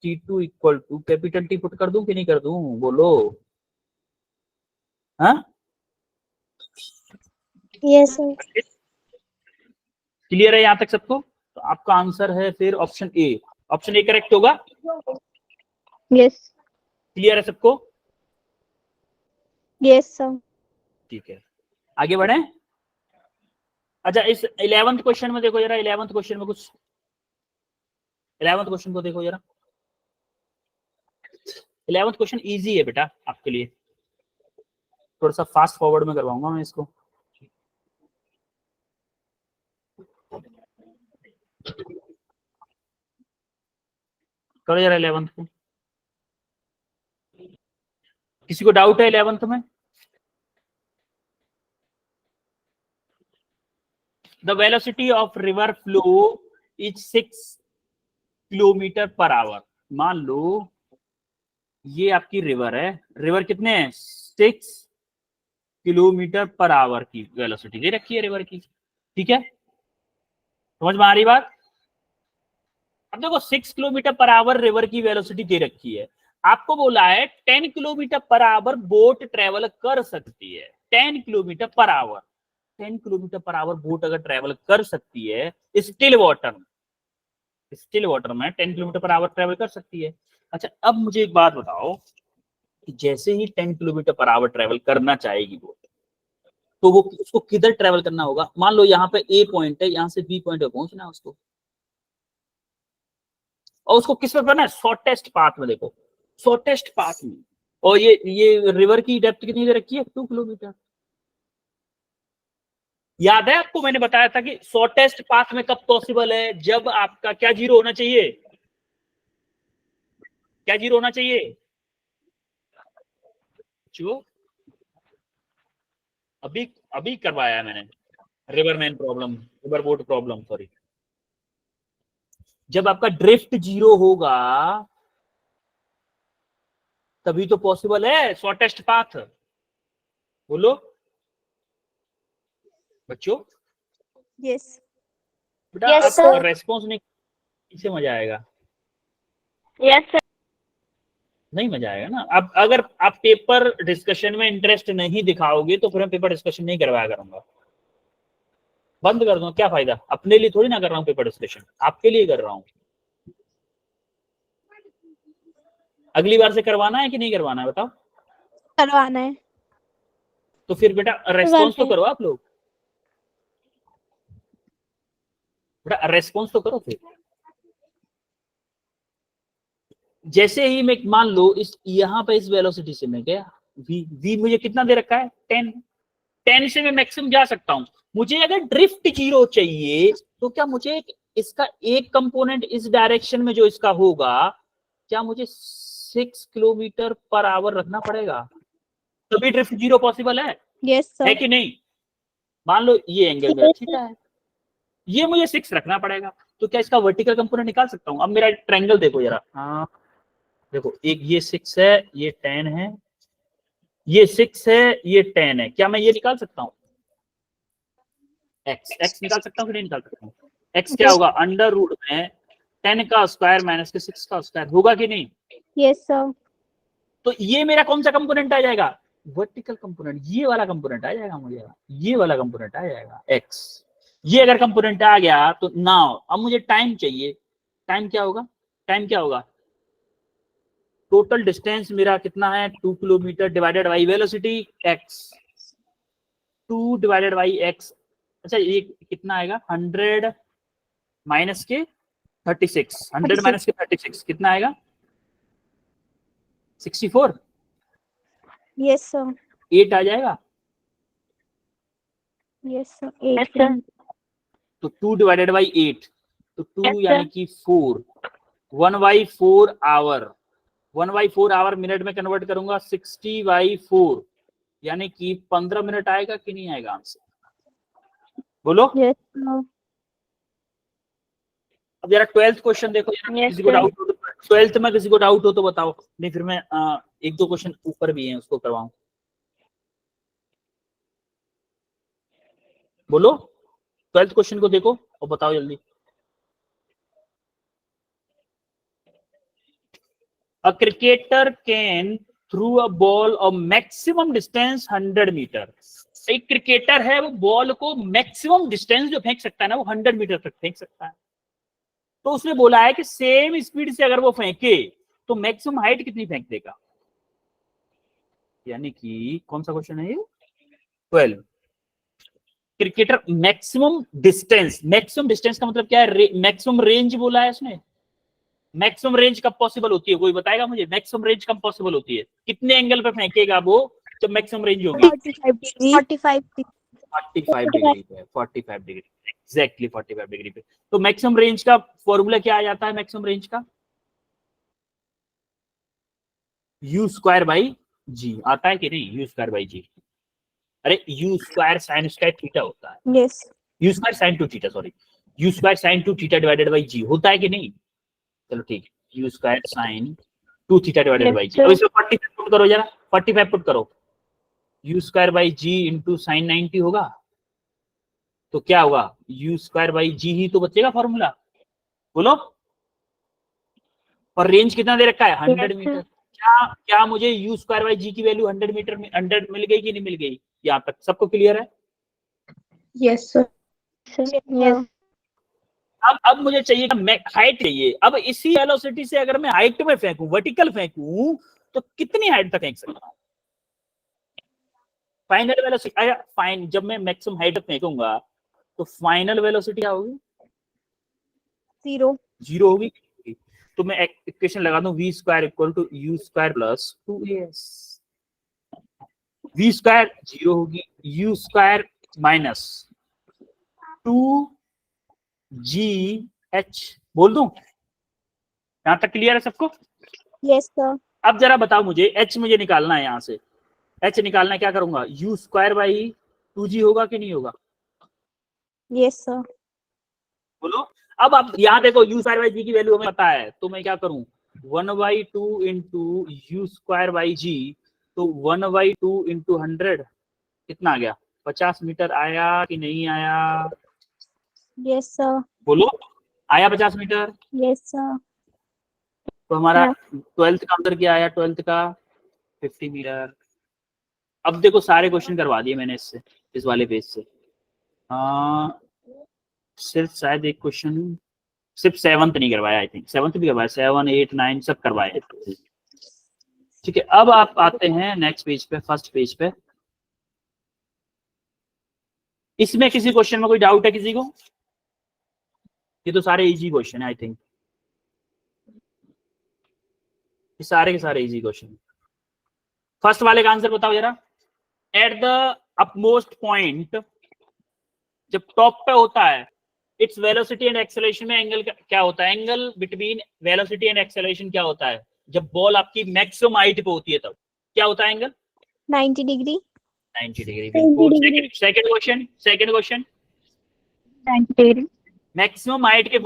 T2 equal to capital T put कर दूं कि नहीं कर दूं? बोलो। हाँ Yes, sir. क्लियर है यहां तक सबको? तो आपका आंसर है फिर option A. Option A correct होगा। Yes. क्लियर है सबको? Yes, sir. ठीक है, आगे बढ़े। अच्छा इस 11th क्वेश्चन में देखो जरा, 11th क्वेश्चन में कुछ, 11th क्वेश्चन को देखो जरा। 11th क्वेश्चन इजी है बेटा आपके लिए, थोड़ा सा फास्ट फॉरवर्ड में करवाऊंगा मैं इसको। करो जरा 11th को। किसी को डाउट है 11th में? The velocity of river flow is 6 kilometre पर आवर। मान लो ये आपकी रिवर है, रिवर कितने हैं? 6 किलोमीटर पर आवर की वेलोसिटी दे रखी है रिवर की। ठीक है, समझ में आ रही बात? अब देखो 6 किलोमीटर पर आवर रिवर की वेलोसिटी दे रखी है, आपको बोला है 10 किलोमीटर पर आवर बोट ट्रेवल कर सकती है। 10 किलोमीटर पर आवर, 10 किलोमीटर पर आवर बोट अगर ट्रेवल कर सकती है स्टिल वाटर में, स्टिल वाटर में 10 किलोमीटर पर आवर ट्रेवल कर सकती है। अच्छा अब मुझे एक बात बताओ कि जैसे ही 10 किलोमीटर पर आवर ट्रेवल करना चाहेगी बोट, तो वो उसको किधर ट्रेवल करना होगा? मान लो यहाँ पे ए पॉइंट है, यहाँ से बी पॉइंट पे पहुंचना है उसको, और उसको किस में करना है? शॉर्टेस्ट पाथ में। देखो शॉर्टेस्ट पाथ में, और ये रिवर की डेप्थ कितनी दे रखी है? 2 किलोमीटर। याद है आपको, मैंने बताया था कि शॉर्टेस्ट पाथ में कब पॉसिबल है, जब आपका क्या जीरो होना चाहिए, क्या जीरो होना चाहिए जो अभी अभी करवाया है मैंने, रिवरमैन प्रॉब्लम, रिवरबोट प्रॉब्लम, सॉरी। जब आपका ड्रिफ्ट जीरो होगा तभी तो पॉसिबल है शॉर्टेस्ट पाथ। बोलो बच्चों। Yes. बेटा Yes, आप sir. रेस्पॉन्स नहीं, इससे मजा आएगा, Yes, sir. नहीं मजा आएगा ना। अब अगर आप पेपर डिस्कशन में इंटरेस्ट नहीं दिखाओगे तो फिर मैं पेपर डिस्कशन नहीं करवाया करूंगा, बंद कर दूंगा, क्या फायदा। अपने लिए थोड़ी ना कर रहा हूँ पेपर डिस्कशन, आपके लिए कर रहा हूँ। अगली बार से करवाना है कि नहीं करवाना है बताओ। करवाना है। तो फिर बेटा रेस्पॉन्स तो करो आप लोग, बेटा रेस्पॉन्स तो करो फिर। जैसे ही मैं मान लो इस यहाँ पे इस वेलोसिटी से मैं गया, v मुझे कितना दे रखा है 10 से मैं मैक्सिमम जा सकता हूं। मुझे अगर ड्रिफ्ट जीरो चाहिए तो क्या मुझे इसका एक कंपोनेंट इस डायरेक्शन में जो इसका होगा, क्या मुझे 6 किलोमीटर पर आवर रखना पड़ेगा तभी ड्रिफ्ट जीरो पॉसिबल है? Yes, sir. है कि नहीं? मान लो ये एंगल मेरा थीटा है, ये मुझे 6 रखना पड़ेगा, तो क्या इसका वर्टिकल कंपोनेंट निकाल सकता हूं? अब मेरा ट्रायंगल देखो जरा, हाँ देखो, एक ये 6 है, ये 10 है, ये 6 है, ये 10 है, क्या मैं ये निकाल सकता हूँ? एक्स निकाल सकता हूँ कि नहीं निकाल सकता हूँ? एक्स क्या होगा, अंडर रूट में 10 का स्क्वायर माइनस के 6 का स्क्वायर, होगा कि नहीं? Yes, sir. तो ये मेरा कौन सा कंपोनेंट आ जाएगा? वर्टिकल कंपोनेंट, ये वाला कंपोनेंट आ जाएगा मुझे, ये वाला कंपोनेंट आ जाएगा एक्स। ये अगर कंपोनेंट आ गया तो नाउ अब मुझे टाइम चाहिए। टाइम क्या होगा? टाइम क्या होगा? टोटल डिस्टेंस मेरा कितना है 2 kilometre divided by velocity x, 2 divided by x. अच्छा ये कितना आएगा? 100 माइनस के 36, 100 माइनस के 36 कितना आएगा? 64। Yes, sir. 8 आ जाएगा। Yes, sir. 8. तो 2 डिवाइडेड बाई 8, तो 2 Yes, यानी sir. कि 4, 1/4 आवर, 1/4 आवर मिनट में कन्वर्ट करूंगा 60/4, यानी कि 15 मिनट आएगा कि नहीं आएगा आंसर? बोलो। Yes, sir. अब जरा 12th क्वेश्चन देखो, Yes, किसी को sir. डाउट हो तो 12th में किसी को डाउट हो तो बताओ, नहीं फिर मैं एक दो क्वेश्चन ऊपर भी हैं उसको करवाऊं। बोलो 12th क्वेश्चन को देखो और बताओ जल्दी। A cricketer can throw a ball of maximum distance 100 meter. एक क्रिकेटर है, वो बॉल को मैक्सिमम डिस्टेंस जो फेंक सकता है ना, वो 100 मीटर तक फेंक सकता है। तो उसने बोला है कि सेम स्पीड से अगर वो फेंके तो मैक्सिमम हाइट कितनी फेंक देगा? यानी कि कौन सा क्वेश्चन है ये? 12। क्रिकेटर मैक्सिमम डिस्टेंस का मतलब क्या है? मैक्सिमम रेंज बोला है इसने। मैक्सिमम रेंज कब पॉसिबल होती है, कोई बताएगा मुझे? मैक्सिमम रेंज कब पॉसिबल होती है? कितने एंगल पे फेंकेगा वो जब मैक्सिमम रेंज होगी? 45 degree. 45 डिग्री पे, 45 डिग्री, एग्जैक्टली 45 डिग्री पे। तो मैक्सिमम रेंज का फॉर्मूला क्या आ जाता है? मैक्सिमम रेंज का यू स्क्वायर बाई जी आता है कि नहीं? यू स्क्वायर बाई जी, अरे U square sine square theta होता है, Yes. U square sine two theta, sorry, U square sine two theta divided by G होता है कि नहीं? चलो ठीक, U square sine 2 theta divided by G. अब इसमें 45 पुट करो जरा, 45 पुट करो, U square by G into sine 90 होगा, तो क्या होगा? यू स्क्वायर बाई जी ही तो बचेगा फॉर्मूला। बोलो। और रेंज कितना दे रखा है? 100 मीटर। क्या मुझे यू स्क्वायर बाई जी की वैल्यू 100 मीटर में 100 मिल गई कि नहीं मिल गई? यहाँ तक सबको क्लियर है? Yes, sir. Yes. अब मुझे चाहिए हाइट चाहिए। अब इसी वेलोसिटी से अगर मैं हाइट में फेंकूं, वर्टिकल फेंकूं, तो कितनी हाइट तक फेंक सकता हूं? फाइनल वेलोसिटी फाइन, जब मैं मैक्सिमम हाइट तक फेंकूंगा तो फाइनल वेलोसिटी क्या होगी? 0. 0 होगी। तो मैं इक्वेशन लगा दूं, V square equal to U square plus 2as। V square 0 होगी, यू स्क्वायर माइनस 2GH बोल दूं? यहां तक क्लियर है सबको? Yes, sir. अब जरा बताओ मुझे, H मुझे निकालना है, यहां से H निकालना है, क्या करूंगा? U स्क्वायर बाई 2G होगा कि नहीं होगा? Yes, sir. बोलो। अब आप यहाँ देखो, U स्क्वायर बाई G की वैल्यू हमें पता है, तो मैं क्या करूं? 1/2 into U square by G, तो 1/2 इंटू 100 कितना आ गया? 50 मीटर आया कि नहीं आया? Yes, sir. बोलो, आया 50 मीटर? Yes, sir. तो हमारा हाँ। 12th का आंसर क्या आया? 12th का 50 मीटर। अब देखो, सारे क्वेश्चन करवा दिए मैंने इससे, इस वाले पेज से। सिर्फ शायद एक क्वेश्चन, सिर्फ 7th नहीं करवाया, आई थिंक 7th भी करवाया, 7, 8, 9 सब करवाए। ठीक है, अब आप आते हैं नेक्स्ट पेज पे, फर्स्ट पेज पे। इसमें किसी क्वेश्चन में कोई डाउट है किसी को? ये तो सारे इजी क्वेश्चन है, आई थिंक ये सारे के सारे इजी क्वेश्चन। फर्स्ट वाले का आंसर बताओ जरा। एट द अपमोस्ट पॉइंट, जब टॉप पे होता है, इट्स वेलोसिटी एंड एक्सेलरेशन में एंगल क्या होता है? Angle between velocity and acceleration क्या होता है? जब बॉल आपकी मैक्सिमम हाइट पे होती है तब क्या होता है एंगल? 90 degree. 90 degree. 90 degree. Second question, 90 degree. Maximum height के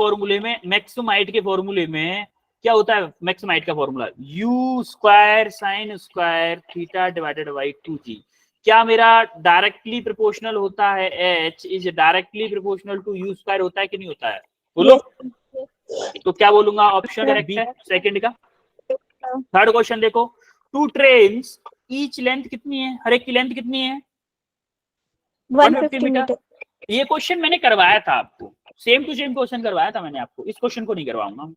फॉर्मूले में क्या होता है? मैक्सिमम हाइट का formula U square sine square theta divided by 2G। क्या मेरा डायरेक्टली प्रोपोर्शनल होता है? H is directly proportional to U square होता है कि नहीं होता है? बोलो। तो क्या बोलूंगा? ऑप्शन करेक्ट है सेकंड का। थर्ड क्वेश्चन देखो, 2 ट्रेन्स ईच लेंथ कितनी है? हर एक की लेंथ कितनी है? 150 मीटर. ये क्वेश्चन मैंने करवाया था आपको, सेम टू सेम क्वेश्चन करवाया था मैंने आपको, इस क्वेश्चन को नहीं करवाऊंगा।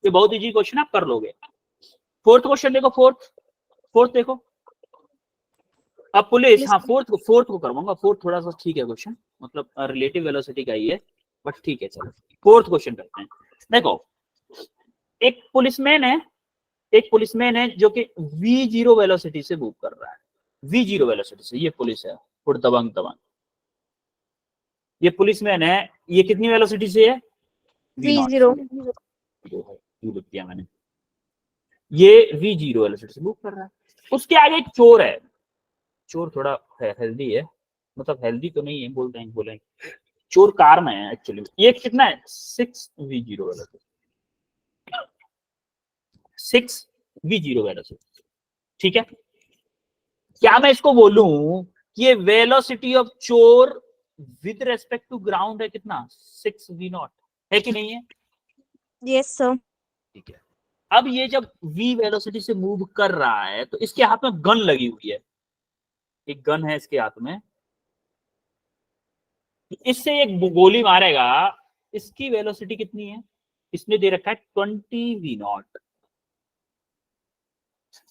ये बहुत इजी क्वेश्चन, आप कर लोगे। फोर्थ क्वेश्चन देखो, फोर्थ देखो। अब पुलिस, हाँ फोर्थ को करवाऊंगा। फोर्थ थोड़ा सा ठीक है क्वेश्चन, मतलब रिलेटिव वेलोसिटी का ही है, बट ठीक है चलो फोर्थ क्वेश्चन करते हैं। देखो, एक पुलिसमैन है जो कि V0 वेलोसिटी से मूव कर रहा है। V0 वेलोसिटी से ये पुलिस है, दबंग दबंग। ये पुलिसमैन है, ये कितनी वेलोसिटी से है? V0. लिख दिया मैंने। ये V0 वेलोसिटी से मूव कर रहा है। उसके आगे एक चोर है। चोर थोड़ा हेल्दी है, मतलब हेल्दी तो नहीं है, बोलेंगे चोर कार में है एक्चुअली। ये कितना है? 6 V0 वेलोसिटी, 6 V0 वेलोसिटी। ठीक है, क्या मैं इसको बोलूं कि ये वेलोसिटी ऑफ चोर विद रेस्पेक्ट टू ग्राउंड है कितना? 6 V0 है कि नहीं है? Yes, sir. ठीक है, अब ये जब V वेलोसिटी से मूव कर रहा है तो इसके हाथ में गन लगी हुई है, एक गन है इसके हाथ में, इससे एक गोली मारेगा। इसकी वेलोसिटी कितनी है? इसने दे रखा है 20 V0।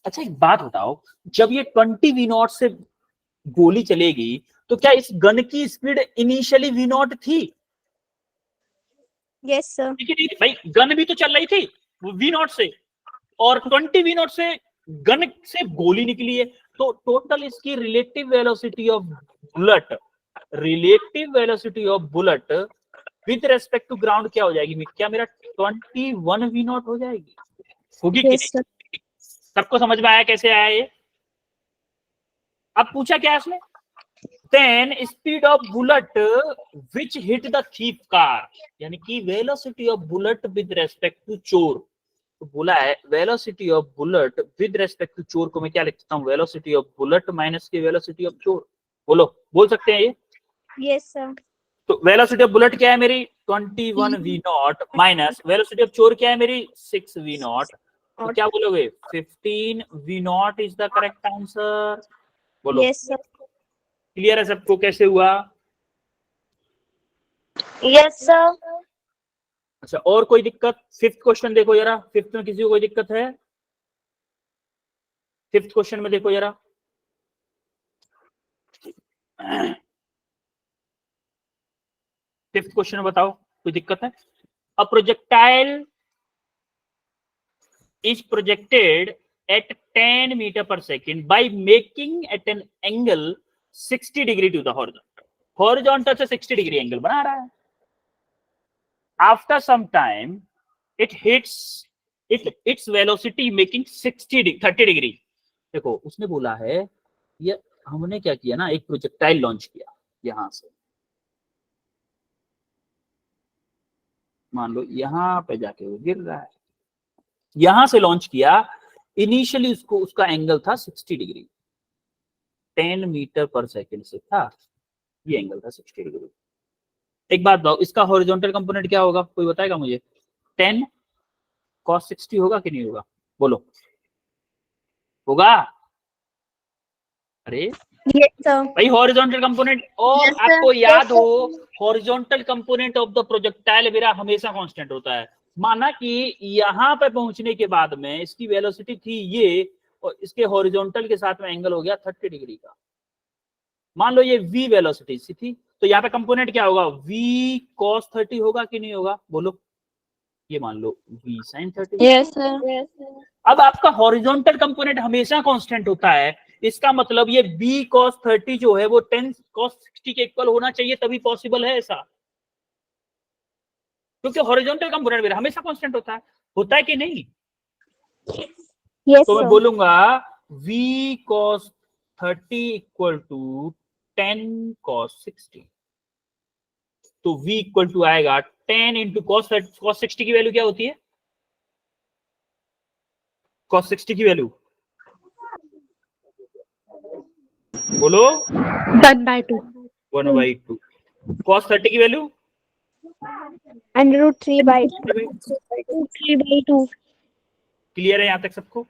अच्छा एक बात बताओ, जब ये 20 V0 से गोली चलेगी तो क्या इस गन की स्पीड इनिशियली V0 थी? Yes, sir. ठीक है भाई, गन भी तो चल रही थी V0 से, और 20 V0 से गन से गोली निकली है, तो टोटल इसकी relative velocity of bullet with respect to ground क्या हो जाएगी? क्या मेरा 21 V0 हो जाएगी? होगी कि Yes, sir. नहीं? सबको समझ में आया कैसे आया ये? अब पूछा क्या इसमें? Then speed of bullet which hit the thief car, यानी कि velocity of bullet with respect to चोर। तो बोला है velocity of bullet with respect to चोर को मैं क्या लिख सकता हूँ? वेलोसिटी ऑफ बुलेट माइनस की वेलोसिटी ऑफ चोर। बोलो, बोल सकते हैं ये? Yes, sir. तो वेलोसिटी ऑफ बुलेट क्या है मेरी? 21 V0 माइनस वेलोसिटी ऑफ चोर क्या है मेरी? 6 V0। तो क्या बोलोगे? 15 V0 is the correct answer. बोलो। Yes, sir. क्लियर है सबको कैसे हुआ? Yes, sir. अच्छा, और कोई दिक्कत? फिफ्थ क्वेश्चन देखो जरा, फिफ्थ में किसी को कोई दिक्कत है? फिफ्थ क्वेश्चन में देखो जरा, फिफ्थ क्वेश्चन में बताओ कोई दिक्कत है? A projectile is projected at 10 meter per second by making at an angle 60 degree to the horizontal. Horizontal से 60 डिग्री एंगल बना रहा है। After some time it hits its velocity making 30 degree. देखो उसने बोला है, ये हमने क्या किया ना, एक प्रोजेक्टाइल लॉन्च किया यहां से, मान लो यहां पे जाके वो गिर रहा है, यहां से लॉन्च किया। इनिशियली उसको उसका एंगल था 60 डिग्री, 10 मीटर पर सेकंड से था, ये एंगल था 60 डिग्री। एक बात बताओ, इसका हॉरिजॉन्टल कंपोनेंट क्या होगा, कोई बताएगा मुझे? 10 cos 60 होगा कि नहीं होगा, बोलो, होगा? अरे Yes, sir. भाई हॉरिजॉन्टल कंपोनेंट, और Yes, sir. आपको Yes, याद sir. हो horizontal component of the projectile मेरा हमेशा कांस्टेंट होता है। माना कि यहां पे पहुंचने के बाद में इसकी वेलोसिटी थी ये, और इसके हॉरिजॉन्टल के साथ में एंगल हो गया 30 डिग्री का। मान लो ये v वेलोसिटी सी थी, तो यहाँ पे कंपोनेंट क्या होगा, v cos 30 होगा कि नहीं होगा, बोलो? ये मान लो v sin 30। Yes, sir. Yes, sir. अब आपका हॉरिजॉन्टल कंपोनेंट हमेशा कांस्टेंट होता है, इसका मतलब ये b cos 30 जो है वो 10 cos 60 के इक्वल होना चाहिए, तभी पॉसिबल है ऐसा, क्योंकि हॉरिजॉन्टल कंपोनेंट मेरा हमेशा कांस्टेंट होता है कि नहीं? Yes, तो मैं sir. बोलूंगा v cos 30 equal to 10 cos 60, तो v इक्वल टू आएगा 10 इंटू cos 60 की वैल्यू क्या होती है, cos 60 की वैल्यू बोलो? 1/2. 1/2। cos 30 की वैल्यू √3/2. क्लियर है यहां तक सबको?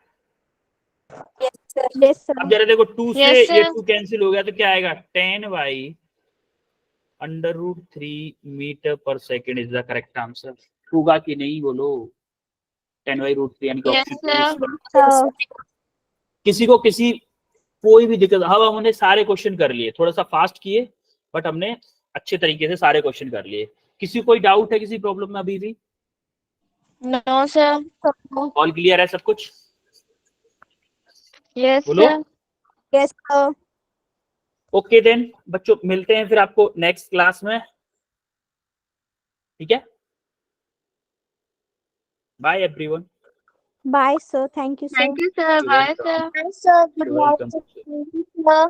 Yes, sir. Yes, sir. अब जरा देखो 2 से Yes, ये sir. 2 कैंसिल हो गया तो क्या आएगा, 10/√3 metre per second is the correct answer. होगा कि नहीं बोलो? 10/√3 यानी कि Yes, ऑप्शन sir. किसी को कोई भी दिक्कत, हाँ हमने सारे क्वेश्चन कर लिए, थोड़ा सा फास्ट किए बट हमने अच्छे तरीके से सारे क्वेश्चन कर लिए। किसी कोई डाउट है किसी प्रॉब्लम में अभी भी? No, sir. ऑल क्लियर है सब कुछ? Yes, बोलो? sir. Yes, sir. Okay then बच्चों, मिलते हैं फिर आपको नेक्स्ट क्लास में, ठीक है? Bye everyone. Bye, sir. Thank you, sir. Thank you, sir. You're Bye, welcome. sir. Bye, sir. Good You're welcome. night, sir.